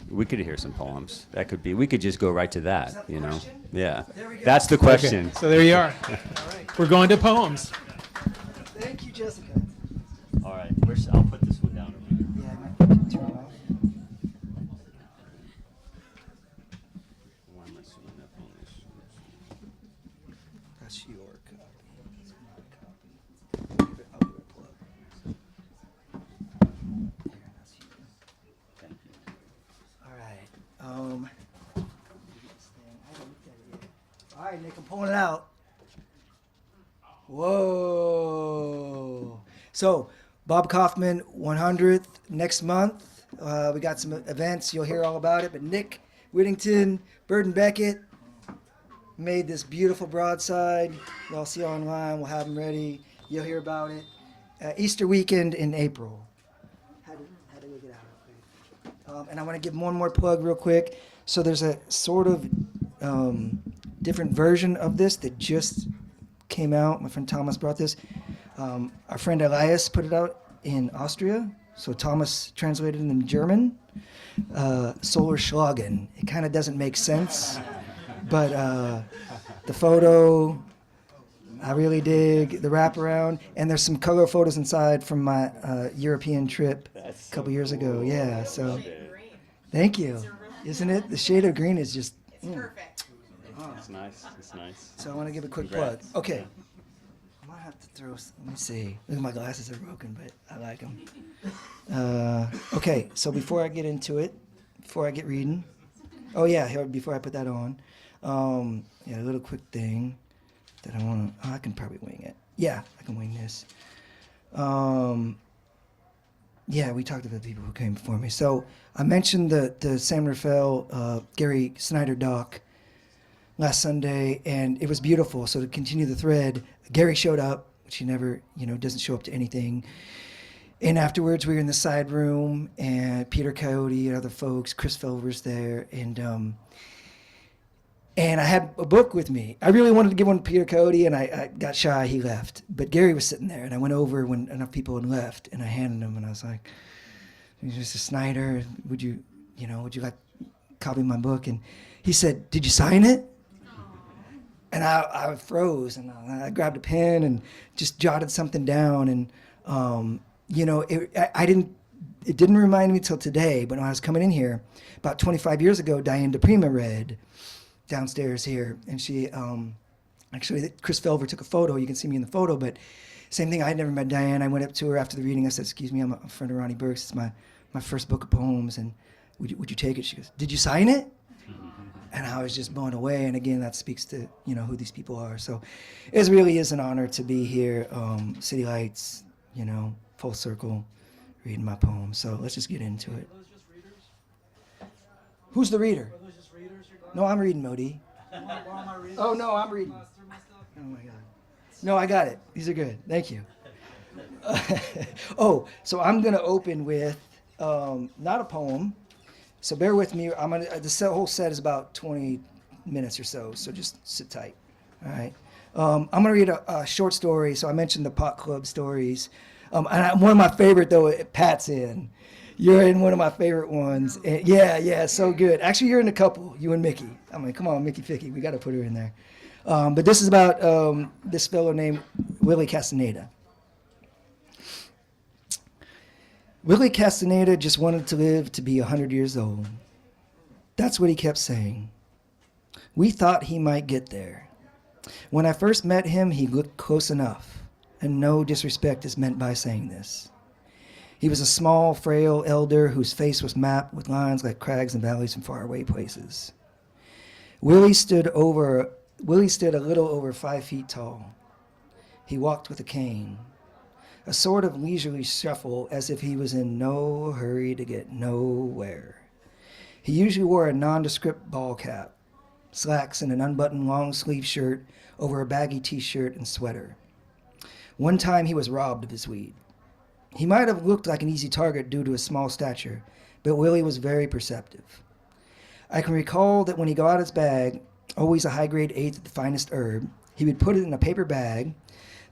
We could hear some poems. That could be. We could just go right to that. that the question? Yeah. There we go. That's the question. So there you are. We're going to poems. Thank you, Jessica. All right. I'll put this one down over here. Yeah, I might turn it off. Why am I seeing that on this? That's your copy. It's my copy. I'll give it a plug. There, that's you. Thank you. All right. I haven't looked at it yet. All right, Nick, I'm pulling it out. Whoa. So, Bob Kaufman 100th next month. We got some events. You'll hear all about it. But Nick Whittington, Burton Beckett made this beautiful broadside. Y'all see online. We'll have them ready. You'll hear about it. Easter weekend in April. Had to look it out real quick. And I want to give one more plug real quick. So there's a sort of different version of this that just came out. My friend Thomas brought this. Our friend Elias put it out in Austria. So Thomas translated it in German. Solar Schlagen. It kind of doesn't make sense. But the photo, I really dig the wraparound, and there's some color photos inside from my European trip a couple years ago. Yeah, so thank you. Isn't it? The shade of green is just. Perfect. It's nice. It's nice. So I want to give a quick Congrats. plug. Okay. I might have to throw. Let me see. Look, my glasses are broken, but I like them. Okay, so before I get into it, before I get reading, oh yeah, here, before I put that on, yeah, a little quick thing that I want to. Oh, I can probably wing it. Yeah, I can wing this. Yeah, we talked about the people who came before me. So I mentioned the San Rafael Gary Snyder doc last Sunday, and it was beautiful. So to continue the thread, Gary showed up, which he never, doesn't show up to anything. And afterwards, we were in the side room, and Peter Coyote and other folks, Chris Felver's there, and I had a book with me. I really wanted to give one to Peter Coyote, and I got shy. He left, but Gary was sitting there, and I went over when enough people had left, and I handed him, and I was like, "Mr. Snyder, would you like copy my book?" And he said, "Did you sign it?" And I froze, and I grabbed a pen and just jotted something down. And it didn't remind me till today, but when I was coming in here about 25 years ago, Diane DePrima read downstairs here, and she actually Chris Felver took a photo. You can see me in the photo, but same thing. I had never met Diane. I went up to her after the reading. I said, "Excuse me, I'm a friend of Ronnie Burke's. It's my first book of poems, and would you take it?" She goes, "Did you sign it?" And I was just blown away. And again, that speaks to who these people are. So it really is an honor to be here. City Lights, full circle, reading my poems. So let's just get into it. Are those just readers? Who's the reader? Are those just readers you're going? No, I'm reading, Modi. Why am I reading? Oh no, I'm reading. Through my stuff? Oh my God. No, I got it. These are good. Thank you. Oh, so I'm gonna open with not a poem. So bear with me. The whole set is about 20 minutes or so. So just sit tight. All right. I'm gonna read a short story. So I mentioned the pot club stories. One of my favorite though, Pat's in. You're in one of my favorite ones. And yeah, so good. Actually, you're in a couple. You and Mickey. I mean, come on, Mickey Ficky. We got to put her in there. But this is about this fellow named Willie Castaneda. Willie Castaneda just wanted to live to be 100 years old. That's what he kept saying. We thought he might get there. When I first met him, he looked close enough, and no disrespect is meant by saying this. He was a small, frail elder whose face was mapped with lines like crags and valleys from faraway places. Willie stood a little over 5 feet tall. He walked with a cane, a sort of leisurely shuffle as if he was in no hurry to get nowhere. He usually wore a nondescript ball cap, slacks and an unbuttoned long-sleeve shirt over a baggy t-shirt and sweater. One time he was robbed of his weed. He might have looked like an easy target due to his small stature, but Willie was very perceptive. I can recall that when he got his bag, always a high-grade eighth of the finest herb, he would put it in a paper bag,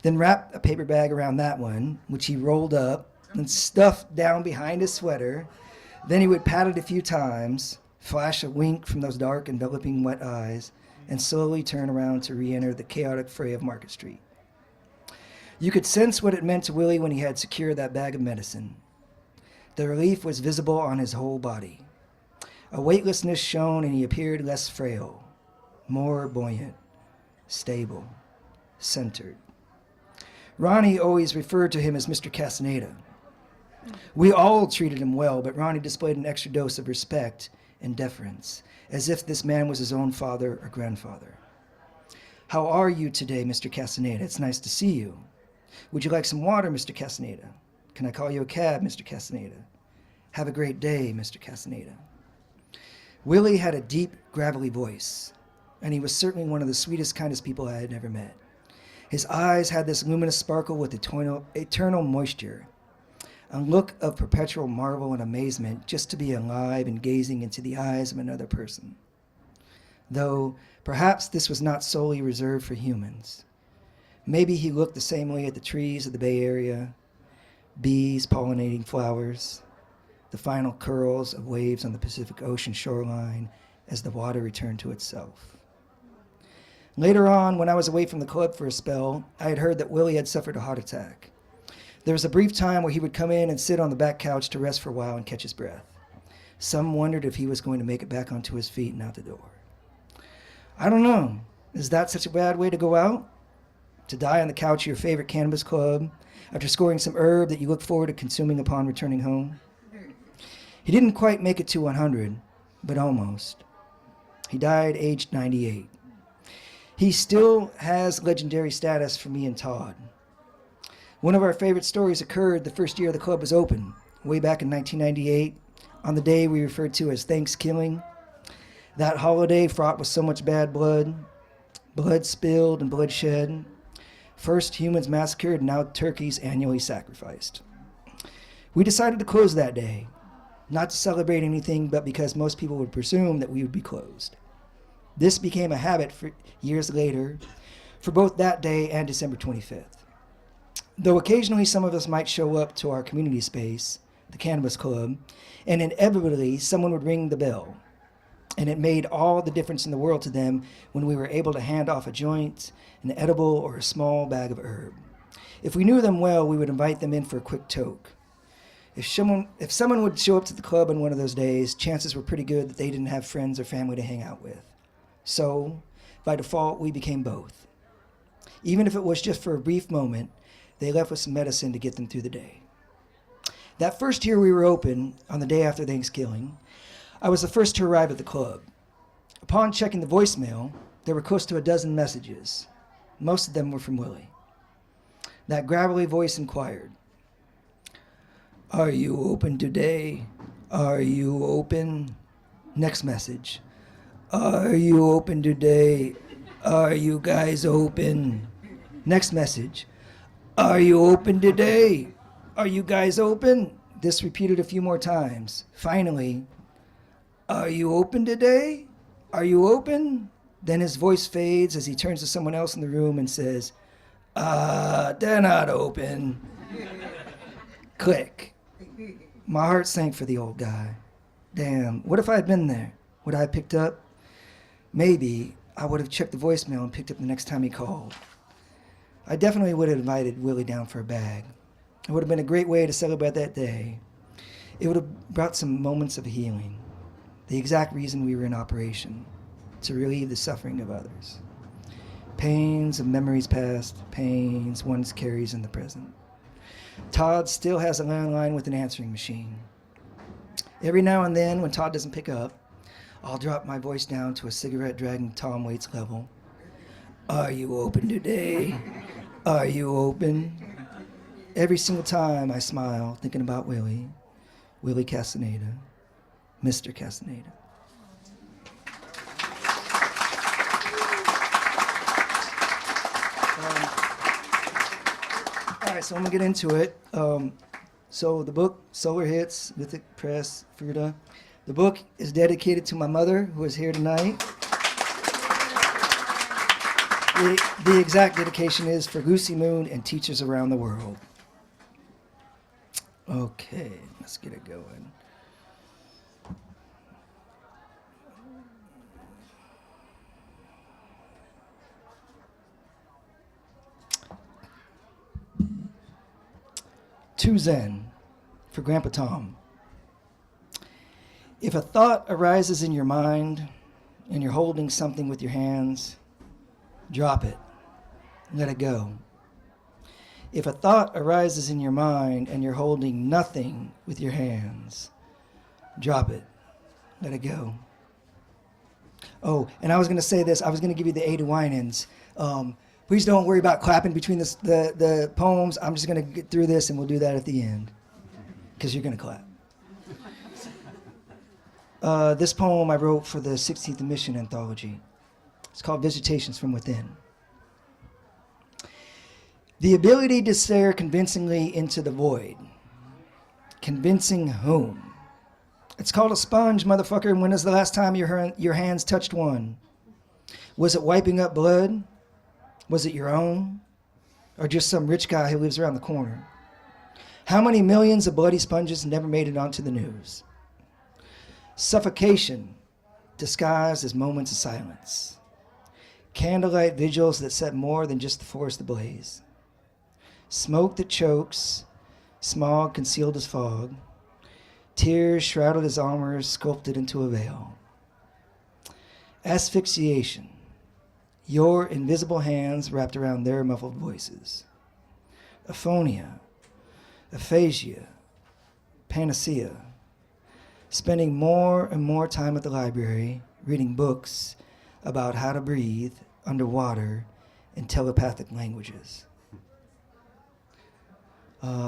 then wrap a paper bag around that one, which he rolled up and stuffed down behind his sweater. Then he would pat it a few times, flash a wink from those dark, enveloping wet eyes, and slowly turn around to re-enter the chaotic fray of Market Street. You could sense what it meant to Willie when he had secured that bag of medicine. The relief was visible on his whole body. A weightlessness shone, and he appeared less frail, more buoyant, stable, centered. Ronnie always referred to him as Mr. Castaneda. We all treated him well, but Ronnie displayed an extra dose of respect and deference, as if this man was his own father or grandfather. How are you today, Mr. Castaneda? It's nice to see you. Would you like some water, Mr. Castaneda? Can I call you a cab, Mr. Castaneda? Have a great day, Mr. Castaneda. Willie had a deep, gravelly voice, and he was certainly one of the sweetest, kindest people I had ever met. His eyes had this luminous sparkle with eternal moisture, a look of perpetual marvel and amazement just to be alive and gazing into the eyes of another person. Though perhaps this was not solely reserved for humans. Maybe he looked the same way at the trees of the Bay Area, bees pollinating flowers, the final curls of waves on the Pacific Ocean shoreline as the water returned to itself. Later on, when I was away from the club for a spell, I had heard that Willie had suffered a heart attack. There was a brief time where he would come in and sit on the back couch to rest for a while and catch his breath. Some wondered if he was going to make it back onto his feet and out the door. I don't know. Is that such a bad way to go out? To die on the couch of your favorite cannabis club after scoring some herb that you look forward to consuming upon returning home? He didn't quite make it to 100, but almost. He died aged 98. He still has legendary status for me and Todd. One of our favorite stories occurred the first year the club was open, way back in 1998, on the day we referred to as Thanksgiving. That holiday fraught with so much bad blood, blood spilled and blood shed. First humans massacred, now turkeys annually sacrificed. We decided to close that day, not to celebrate anything, but because most people would presume that we would be closed. This became a habit for years later, for both that day and December 25th. Though occasionally some of us might show up to our community space, the Cannabis Club, and inevitably someone would ring the bell. And it made all the difference in the world to them when we were able to hand off a joint, an edible, or a small bag of herb. If we knew them well, we would invite them in for a quick toke. If someone would show up to the club on one of those days, chances were pretty good that they didn't have friends or family to hang out with. So, by default, we became both. Even if it was just for a brief moment, they left with some medicine to get them through the day. That first year we were open, on the day after Thanksgiving, I was the first to arrive at the club. Upon checking the voicemail, there were close to a dozen messages. Most of them were from Willie. That gravelly voice inquired, "Are you open today? Are you open?" Next message, "Are you open today? Are you guys open?" Next message, "Are you open today? Are you guys open?" This repeated a few more times. Finally, "Are you open today? Are you open?" Then his voice fades as he turns to someone else in the room and says, "They're not open." Click. My heart sank for the old guy. Damn, what if I had been there? Would I have picked up? Maybe I would have checked the voicemail and picked up the next time he called. I definitely would have invited Willie down for a bag. It would have been a great way to celebrate that day. It would have brought some moments of healing. The exact reason we were in operation, to relieve the suffering of others. Pains of memories past, pains one carries in the present. Todd still has a landline with an answering machine. Every now and then, when Todd doesn't pick up, I'll drop my voice down to a cigarette-dragging Tom Waits level. "Are you open today? Are you open?" Every single time I smile, thinking about Willie Castaneda, Mr. Castaneda. All right, so I'm gonna get into it. So the book, Solar Hits, Lithic Press, Fruta. The book is dedicated to my mother, who is here tonight. The exact dedication is for Lucy Moon and teachers around the world. Okay, let's get it going. To Zen, for Grandpa Tom. If a thought arises in your mind and you're holding something with your hands, drop it. Let it go. If a thought arises in your mind and you're holding nothing with your hands, drop it. Let it go. Oh, and I was going to say this. I was going to give you the A to Winans. Please don't worry about clapping between the poems. I'm just going to get through this and we'll do that at the end because you're going to clap. This poem I wrote for the 16th Mission Anthology. It's called Visitations from Within. The ability to stare convincingly into the void. Convincing whom? It's called a sponge, motherfucker, and when was the last time your hands touched one? Was it wiping up blood? Was it your own? Or just some rich guy who lives around the corner? How many millions of bloody sponges never made it onto the news? Suffocation, disguised as moments of silence. Candlelight vigils that set more than just the forest ablaze. Smoke that chokes, smog concealed as fog, tears shrouded as armor sculpted into a veil. Asphyxiation, your invisible hands wrapped around their muffled voices. Aphonia, aphasia, panacea, spending more and more time at the library reading books about how to breathe underwater in telepathic languages.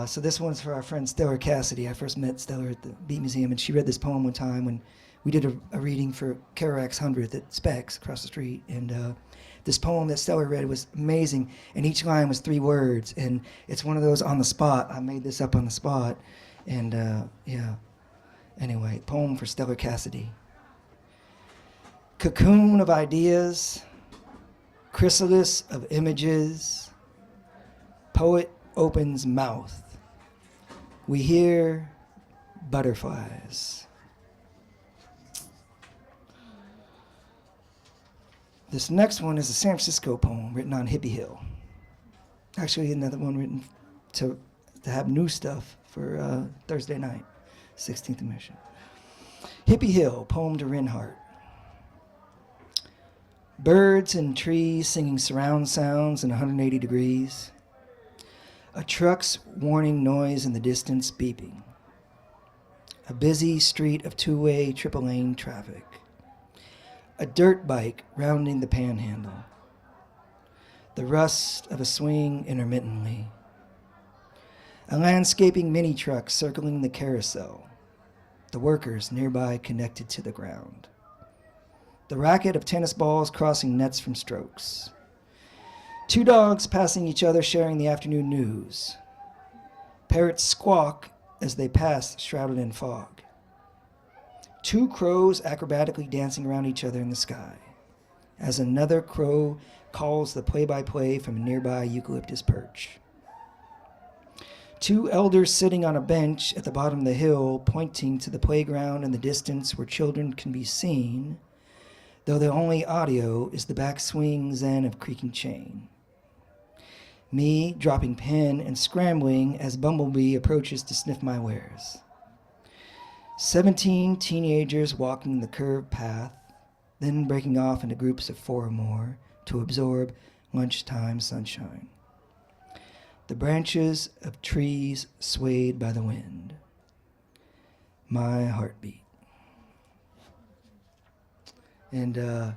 So this one's for our friend Stellar Cassidy. I first met Stellar at the Beat Museum, and she read this poem one time when we did a reading for Kerouac's 100th at Specs across the street. And this poem that Stellar read was amazing, and each line was 3 words. And it's one of those on the spot. I made this up on the spot. And yeah, anyway, poem for Stellar Cassidy. Cocoon of ideas, chrysalis of images, poet opens mouth. We hear butterflies. This next one is a San Francisco poem written on Hippie Hill. Actually, another one written to have new stuff for Thursday night, 16th Mission. Hippie Hill, poem to Rinhart. Birds and trees singing surround sounds in 180 degrees. A truck's warning noise in the distance beeping. A busy street of 2-way triple lane traffic. A dirt bike rounding the panhandle. The rust of a swing intermittently. A landscaping mini truck circling the carousel. The workers nearby connected to the ground. The racket of tennis balls crossing nets from strokes. 2 dogs passing each other sharing the afternoon news. Parrots squawk as they pass shrouded in fog. 2 crows acrobatically dancing around each other in the sky as another crow calls the play-by-play from a nearby eucalyptus perch. 2 elders sitting on a bench at the bottom of the hill pointing to the playground in the distance where children can be seen, though the only audio is the backswing zen of creaking chain. Me dropping pen and scrambling as Bumblebee approaches to sniff my wares. 17 teenagers walking the curved path, then breaking off into groups of 4 or more to absorb lunchtime sunshine. The branches of trees swayed by the wind. My heartbeat. And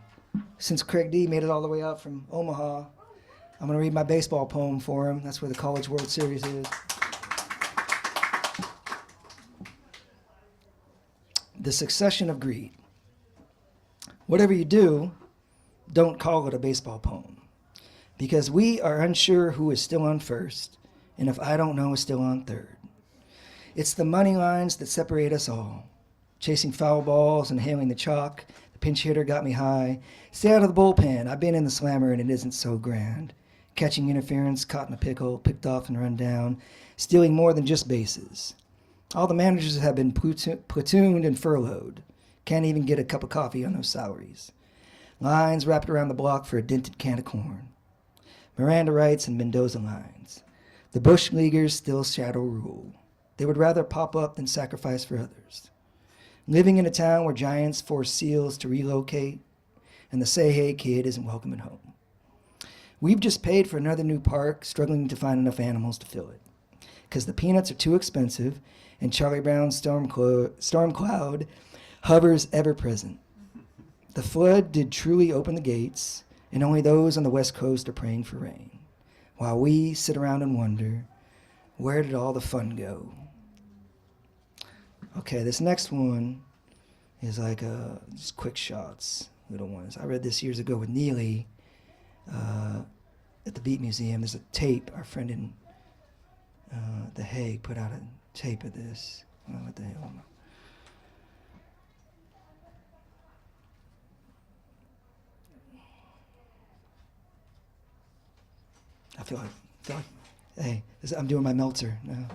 since Craig D made it all the way out from Omaha, I'm going to read my baseball poem for him. That's where the College World Series is. The Succession of Greed. Whatever you do, don't call it a baseball poem, because we are unsure who is still on first, and if I don't know is still on third. It's the money lines that separate us all, chasing foul balls and hailing the chalk. The pinch hitter got me high. Stay out of the bullpen. I've been in the slammer, and it isn't so grand. Catching interference, caught in a pickle, picked off and run down, stealing more than just bases. All the managers have been platooned and furloughed. Can't even get a cup of coffee on those salaries. Lines wrapped around the block for a dented can of corn. Miranda rights and Mendoza lines. The Bush Leaguers still shadow rule. They would rather pop up than sacrifice for others. Living in a town where giants force seals to relocate, and the say hey kid isn't welcome at home. We've just paid for another new park, struggling to find enough animals to fill it, because the peanuts are too expensive, and Charlie Brown's storm cloud hovers ever present. The flood did truly open the gates, and only those on the West Coast are praying for rain, while we sit around and wonder, where did all the fun go? Okay, this next one is like just quick shots, little ones. I read this years ago with Neely at the Beat Museum. There's a tape. Our friend in The Hague put out a tape of this. Oh, what the hell? I feel like, hey, I'm doing my Meltzer now.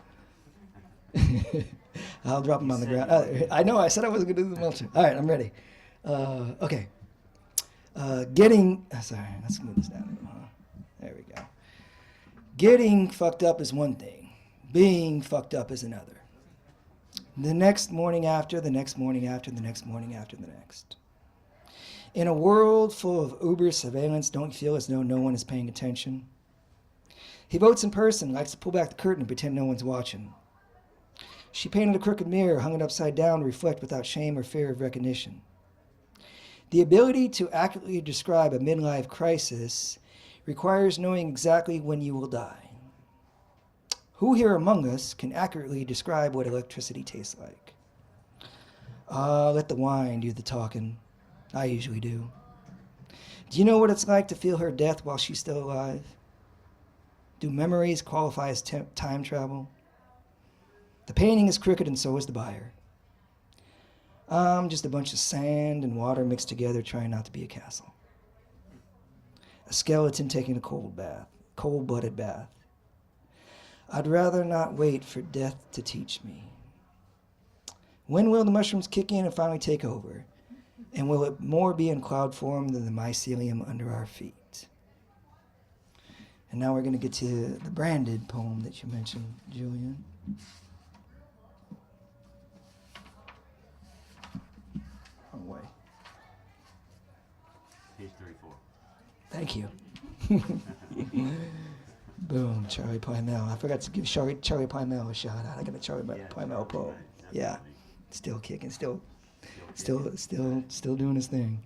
I'll drop them on the ground. I know, I said I wasn't going to do the Meltzer. All right, I'm ready. Okay. Sorry, let's move this down a little. Huh? There we go. Getting fucked up is one thing. Being fucked up is another. The next morning after, the next morning after, the next morning after, the next. In a world full of uber surveillance, don't feel as though no one is paying attention. He votes in person, likes to pull back the curtain and pretend no one's watching. She painted a crooked mirror, hung it upside down to reflect without shame or fear of recognition. The ability to accurately describe a midlife crisis requires knowing exactly when you will die. Who here among us can accurately describe what electricity tastes like? Let the wine do the talking. I usually do. Do you know what it's like to feel her death while she's still alive? Do memories qualify as time travel? The painting is crooked and so is the buyer. I'm just a bunch of sand and water mixed together trying not to be a castle. A skeleton taking a cold-blooded bath. I'd rather not wait for death to teach me. When will the mushrooms kick in and finally take over? And will it more be in cloud form than the mycelium under our feet? And now we're going to get to the branded poem that you mentioned, Julien. Wrong way. Page 34. Thank you. Boom, Charlie Plymell. I forgot to give Charlie Plymell a shout out. I got a Charlie Plymell poem. Yeah, still kicking, still doing his thing.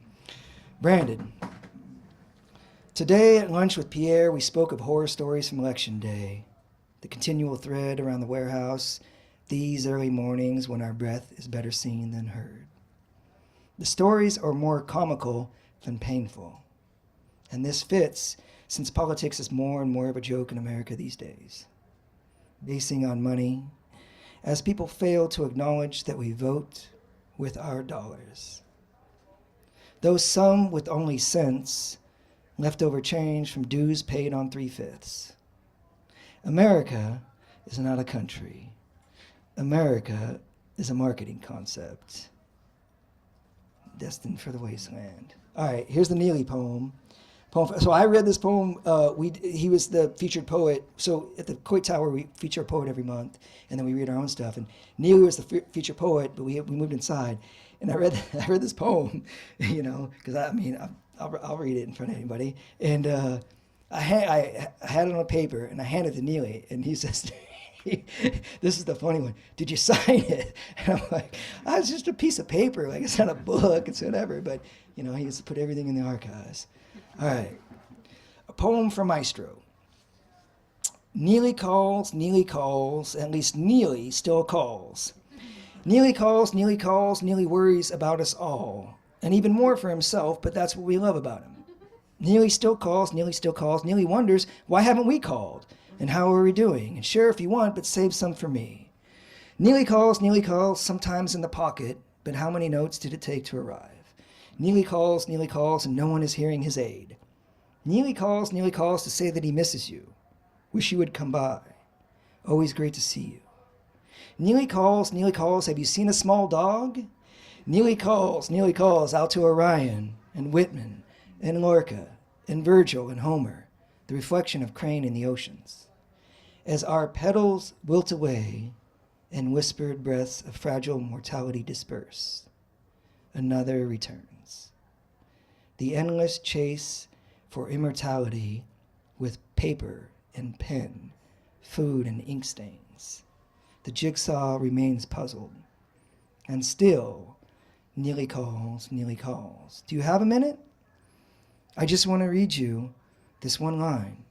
Branded. Today at lunch with Pierre, we spoke of horror stories from Election Day, the continual thread around the warehouse, these early mornings when our breath is better seen than heard. The stories are more comical than painful, and this fits since politics is more and more of a joke in America these days, basing on money, as people fail to acknowledge that we vote with our dollars. Though some with only cents, leftover change from dues paid on 3/5. America is not a country. America is a marketing concept destined for the wasteland. All right, here's the Neely poem. So I read this poem. He was the featured poet. So at the Coit Tower, we feature a poet every month, and then we read our own stuff. And Neely was the featured poet, but we moved inside, and I read this poem, because I'll read it in front of anybody. And I had it on paper, and I handed it to Neely, and he says, this is the funny one. Did you sign it? And I'm like, it's just a piece of paper. Like, it's not a book. It's whatever. But, he used to put everything in the archives. All right. A poem from Maestro. Neely calls, at least Neely still calls. Neely calls, Neely worries about us all. And even more for himself, but that's what we love about him. Neely still calls, Neely wonders, why haven't we called? And how are we doing? And share if you want, but save some for me. Neely calls, sometimes in the pocket, but how many notes did it take to arrive? Neely calls, and no one is hearing his aid. Neely calls to say that he misses you. Wish you would come by. Always great to see you. Neely calls, have you seen a small dog? Neely calls out to Orion and Whitman and Lorca and Virgil and Homer, the reflection of Crane in the oceans. As our petals wilt away and whispered breaths of fragile mortality disperse, another returns. The endless chase for immortality with paper and pen, food and ink stains. The jigsaw remains puzzled. And still, Neely calls. Do you have a minute? I just want to read you this one line.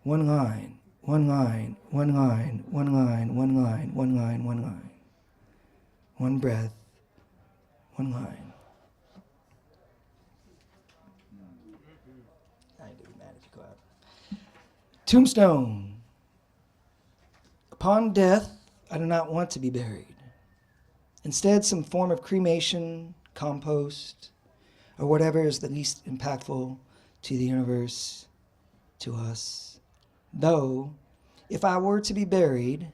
One line. One breath, one line. I ain't gonna be mad if you clap. Tombstone. Upon death, I do not want to be buried. Instead, some form of cremation, compost, or whatever is the least impactful to the universe, to us. Though, if I were to be buried,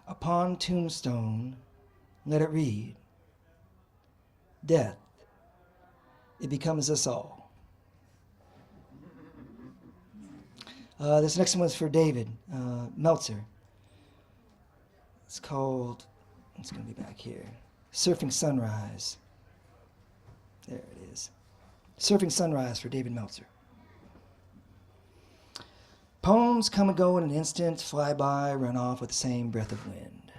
upon tombstone, let it read, death, it becomes us all. This next one's for David Meltzer. It's called, it's going to be back here, Surfing Sunrise. There it is. Surfing Sunrise for David Meltzer. Poems come and go in an instant, fly by, run off with the same breath of wind.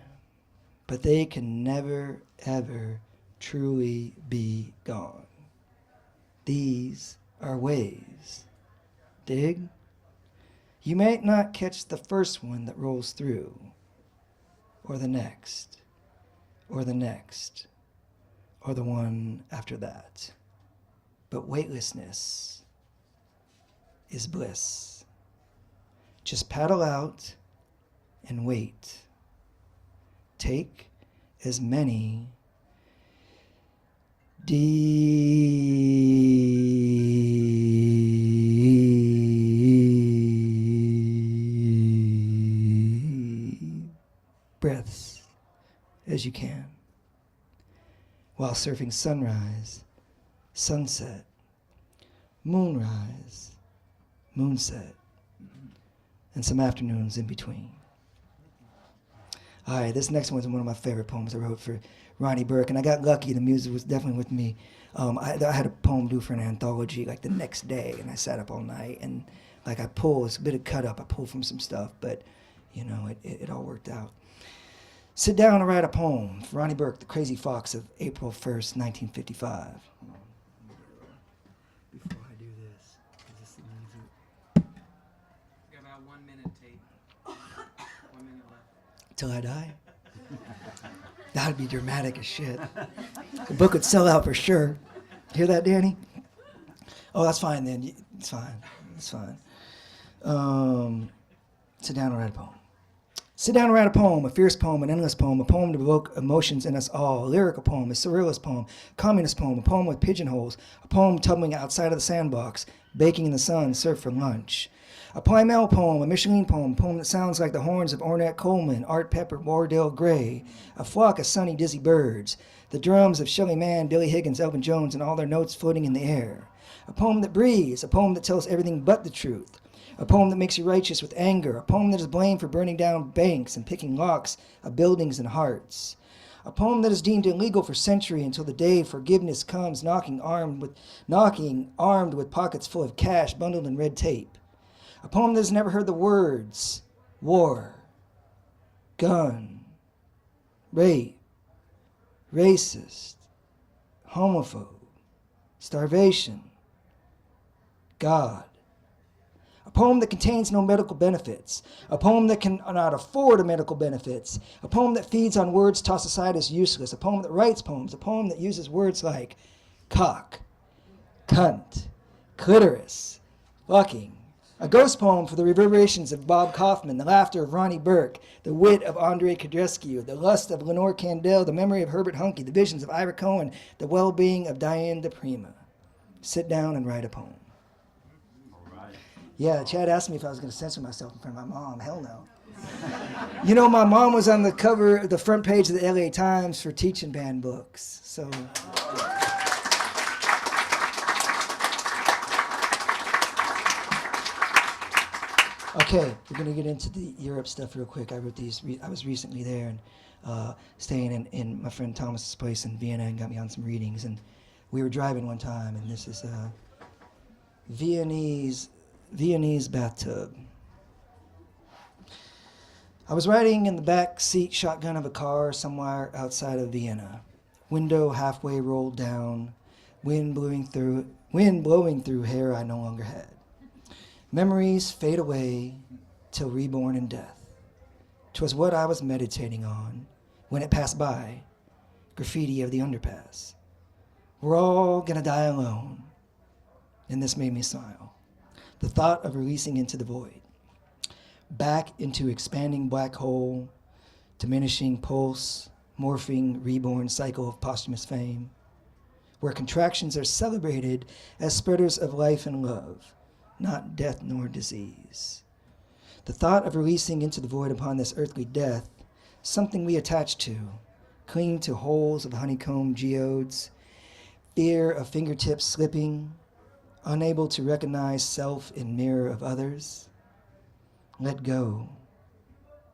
But they can never, ever truly be gone. These are waves. Dig? You might not catch the first one that rolls through, or the next, or the next, or the one after that. But weightlessness is bliss. Just paddle out and wait. Take as many deep breaths as you can while surfing sunrise, sunset, moonrise, moonset, and some afternoons in between. All right, this next one's one of my favorite poems I wrote for Ronnie Burke, and I got lucky. The music was definitely with me. I had a poem due for an anthology like the next day, and I sat up all night, and like I pulled, it's a bit of cut up, I pulled from some stuff, but you know, it all worked out. Sit down and write a poem for Ronnie Burke, the Crazy Fox of April 1st, 1955. Before I do this, 'cause this is music. Got about 1 minute, Tate. 1 minute left. Till I die? That'd be dramatic as shit. The book would sell out for sure. Hear that, Danny? Oh, that's fine then. It's fine. It's fine. Sit down and write a poem. Sit down and write a poem, a fierce poem, an endless poem, a poem to evoke emotions in us all, a lyrical poem, a surrealist poem, communist poem, a poem with pigeonholes, a poem tumbling outside of the sandbox, baking in the sun, surf for lunch. A Plymell poem, a Micheline poem, a poem that sounds like the horns of Ornette Coleman, Art Pepper, Wardell Gray, a flock of sunny, dizzy birds, the drums of Shelley Mann, Billy Higgins, Elvin Jones, and all their notes floating in the air. A poem that breathes, a poem that tells everything but the truth. A poem that makes you righteous with anger, a poem that is blamed for burning down banks and picking locks of buildings and hearts. A poem that is deemed illegal for century until the day forgiveness comes knocking armed with pockets full of cash bundled in red tape. A poem that has never heard the words war, gun, rape, racist, homophobe, starvation, God. A poem that contains no medical benefits. A poem that cannot afford medical benefits. A poem that feeds on words tossed aside as useless. A poem that writes poems. A poem that uses words like cock, cunt, clitoris, fucking. A ghost poem for the reverberations of Bob Kaufman, the laughter of Ronnie Burke, the wit of Andre Codrescu, the lust of Lenore Candell, the memory of Herbert Huncke, the visions of Ira Cohen, the well-being of Diane DePrima. Sit down and write a poem. Yeah, Chad asked me if I was going to censor myself in front of my mom. Hell no. You know, my mom was on the cover, the front page of the LA Times for teaching band books. So. Okay, we're going to get into the Europe stuff real quick. I wrote these. I was recently there and staying in my friend Thomas's place in Vienna and got me on some readings. And we were driving one time, and this is Viennese bathtub. I was riding in the back seat shotgun of a car somewhere outside of Vienna. Window halfway rolled down, wind blowing through hair I no longer had. Memories fade away till reborn in death. 'Twas what I was meditating on when it passed by, graffiti of the underpass. We're all gonna die alone, and this made me smile. The thought of releasing into the void, back into expanding black hole, diminishing pulse, morphing, reborn cycle of posthumous fame, where contractions are celebrated as spreaders of life and love, not death nor disease. The thought of releasing into the void upon this earthly death, something we attach to, cling to holes of honeycomb geodes, fear of fingertips slipping, unable to recognize self in mirror of others. Let go,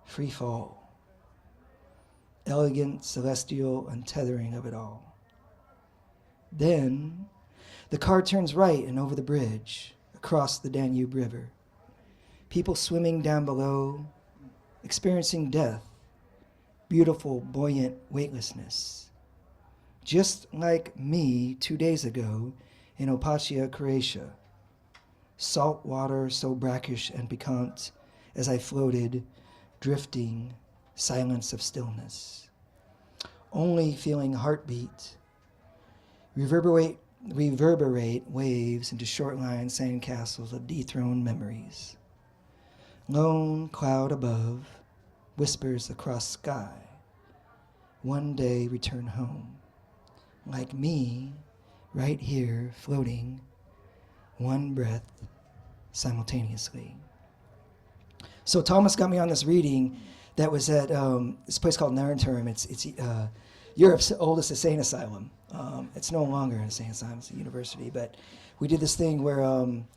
free fall, elegant, celestial untethering of it all. Then the car turns right and over the bridge, across the Danube River. People swimming down below, experiencing death, beautiful, buoyant weightlessness. Just like me 2 days ago in Opatia, Croatia. Salt water so brackish and piquant as I floated, drifting, silence of stillness. Only feeling heartbeat, reverberate waves into short-line sandcastles of dethroned memories. Lone cloud above whispers across sky. One day return home. Like me, right here, floating, one breath simultaneously. So Thomas got me on this reading that was at this place called Narenturm. It's Europe's oldest insane asylum. It's no longer an insane asylum, it's a university, but we did this thing where,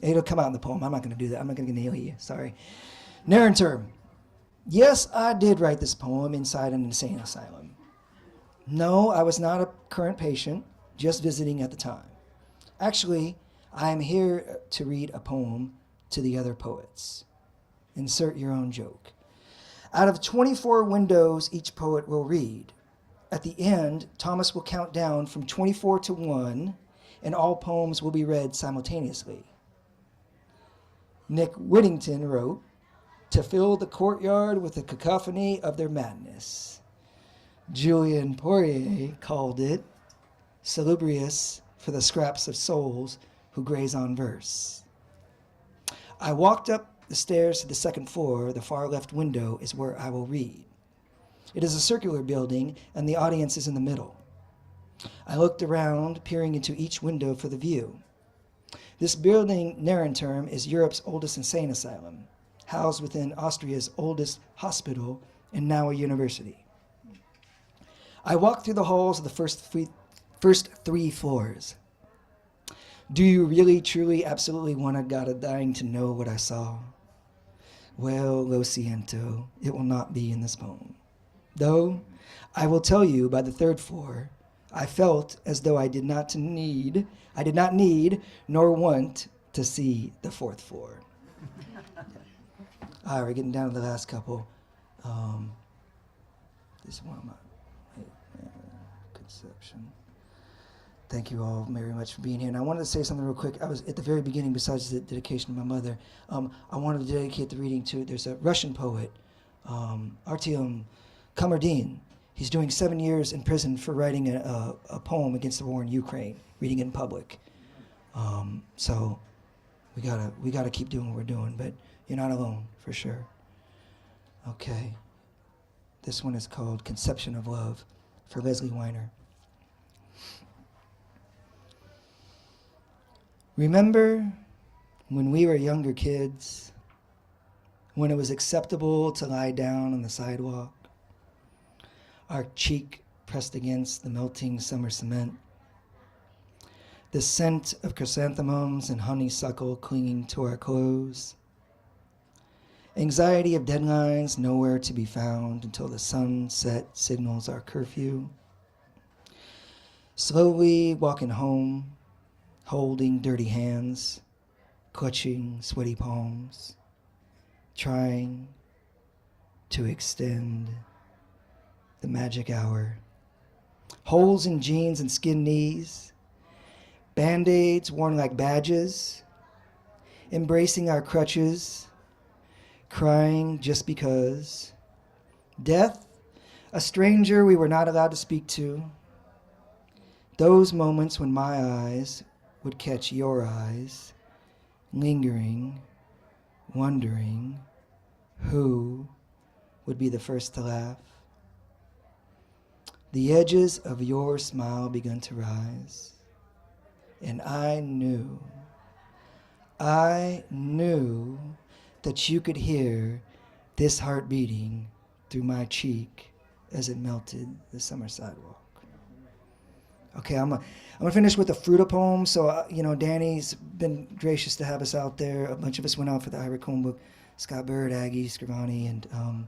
it'll come out in the poem. I'm not going to do that. I'm not going to nail you, sorry. Narenturm. Yes, I did write this poem inside an insane asylum. No, I was not a current patient, just visiting at the time. Actually, I am here to read a poem to the other poets. Insert your own joke. Out of 24 windows each poet will read. At the end, Thomas will count down from 24 to 1, and all poems will be read simultaneously. Nick Whittington wrote, to fill the courtyard with a cacophony of their madness. Julien Poirier called it salubrious for the scraps of souls who graze on verse. I walked up the stairs to the second floor. The far left window is where I will read. It is a circular building, and the audience is in the middle. I looked around, peering into each window for the view. This building, Narenturm, is Europe's oldest insane asylum, housed within Austria's oldest hospital and now a university. I walked through the halls of the first three floors. Do you really, truly, absolutely want a God dying to know what I saw? Well, lo siento, it will not be in this poem. Though, I will tell you, by the third floor, I felt as though I did not need nor want to see the fourth floor. All right, we're getting down to the last couple. This one, conception. Thank you all very much for being here. And I wanted to say something real quick. I was at the very beginning, besides the dedication to my mother, I wanted to dedicate the reading to, there's a Russian poet, Artyom Kamardin. He's doing 7 years in prison for writing a poem against the war in Ukraine, reading it in public. So we gotta keep doing what we're doing, but you're not alone, for sure. Okay. This one is called Conception of Love for Leslie Weiner. Remember when we were younger kids, when it was acceptable to lie down on the sidewalk, our cheek pressed against the melting summer cement, the scent of chrysanthemums and honeysuckle clinging to our clothes, anxiety of deadlines nowhere to be found until the sunset signals our curfew, slowly walking home, holding dirty hands, clutching sweaty palms, trying to extend the magic hour. Holes in jeans and skin knees, Band-Aids worn like badges, embracing our crutches, crying just because. Death, a stranger we were not allowed to speak to. Those moments when my eyes would catch your eyes, lingering, wondering who would be the first to laugh. The edges of your smile began to rise, and I knew that you could hear this heart beating through my cheek as it melted the summer sidewalk. Okay, I'm gonna finish with a Fruita poem. So you know, Danny's been gracious to have us out there. A bunch of us went out for the Ira Cohen book. Scott Bird, Aggie, Scrivani, and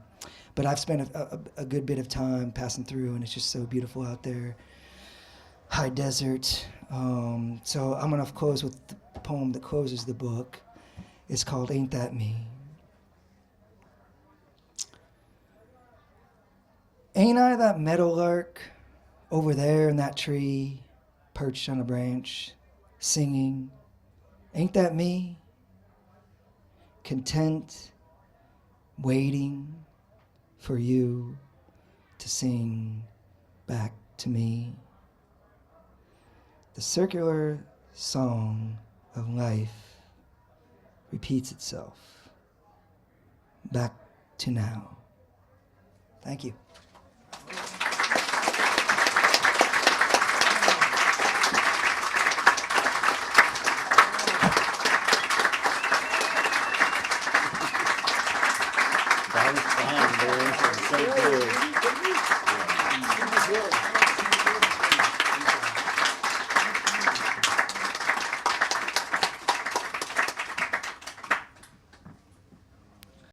but I've spent a good bit of time passing through, and it's just so beautiful out there. High desert. So I'm gonna close with the poem that closes the book. It's called "Ain't That Me." Ain't I that meadowlark over there in that tree, perched on a branch, singing? Ain't that me? Content, waiting for you to sing back to me. The circular song of life repeats itself. Back to now. Thank you. That was fun, man. So good.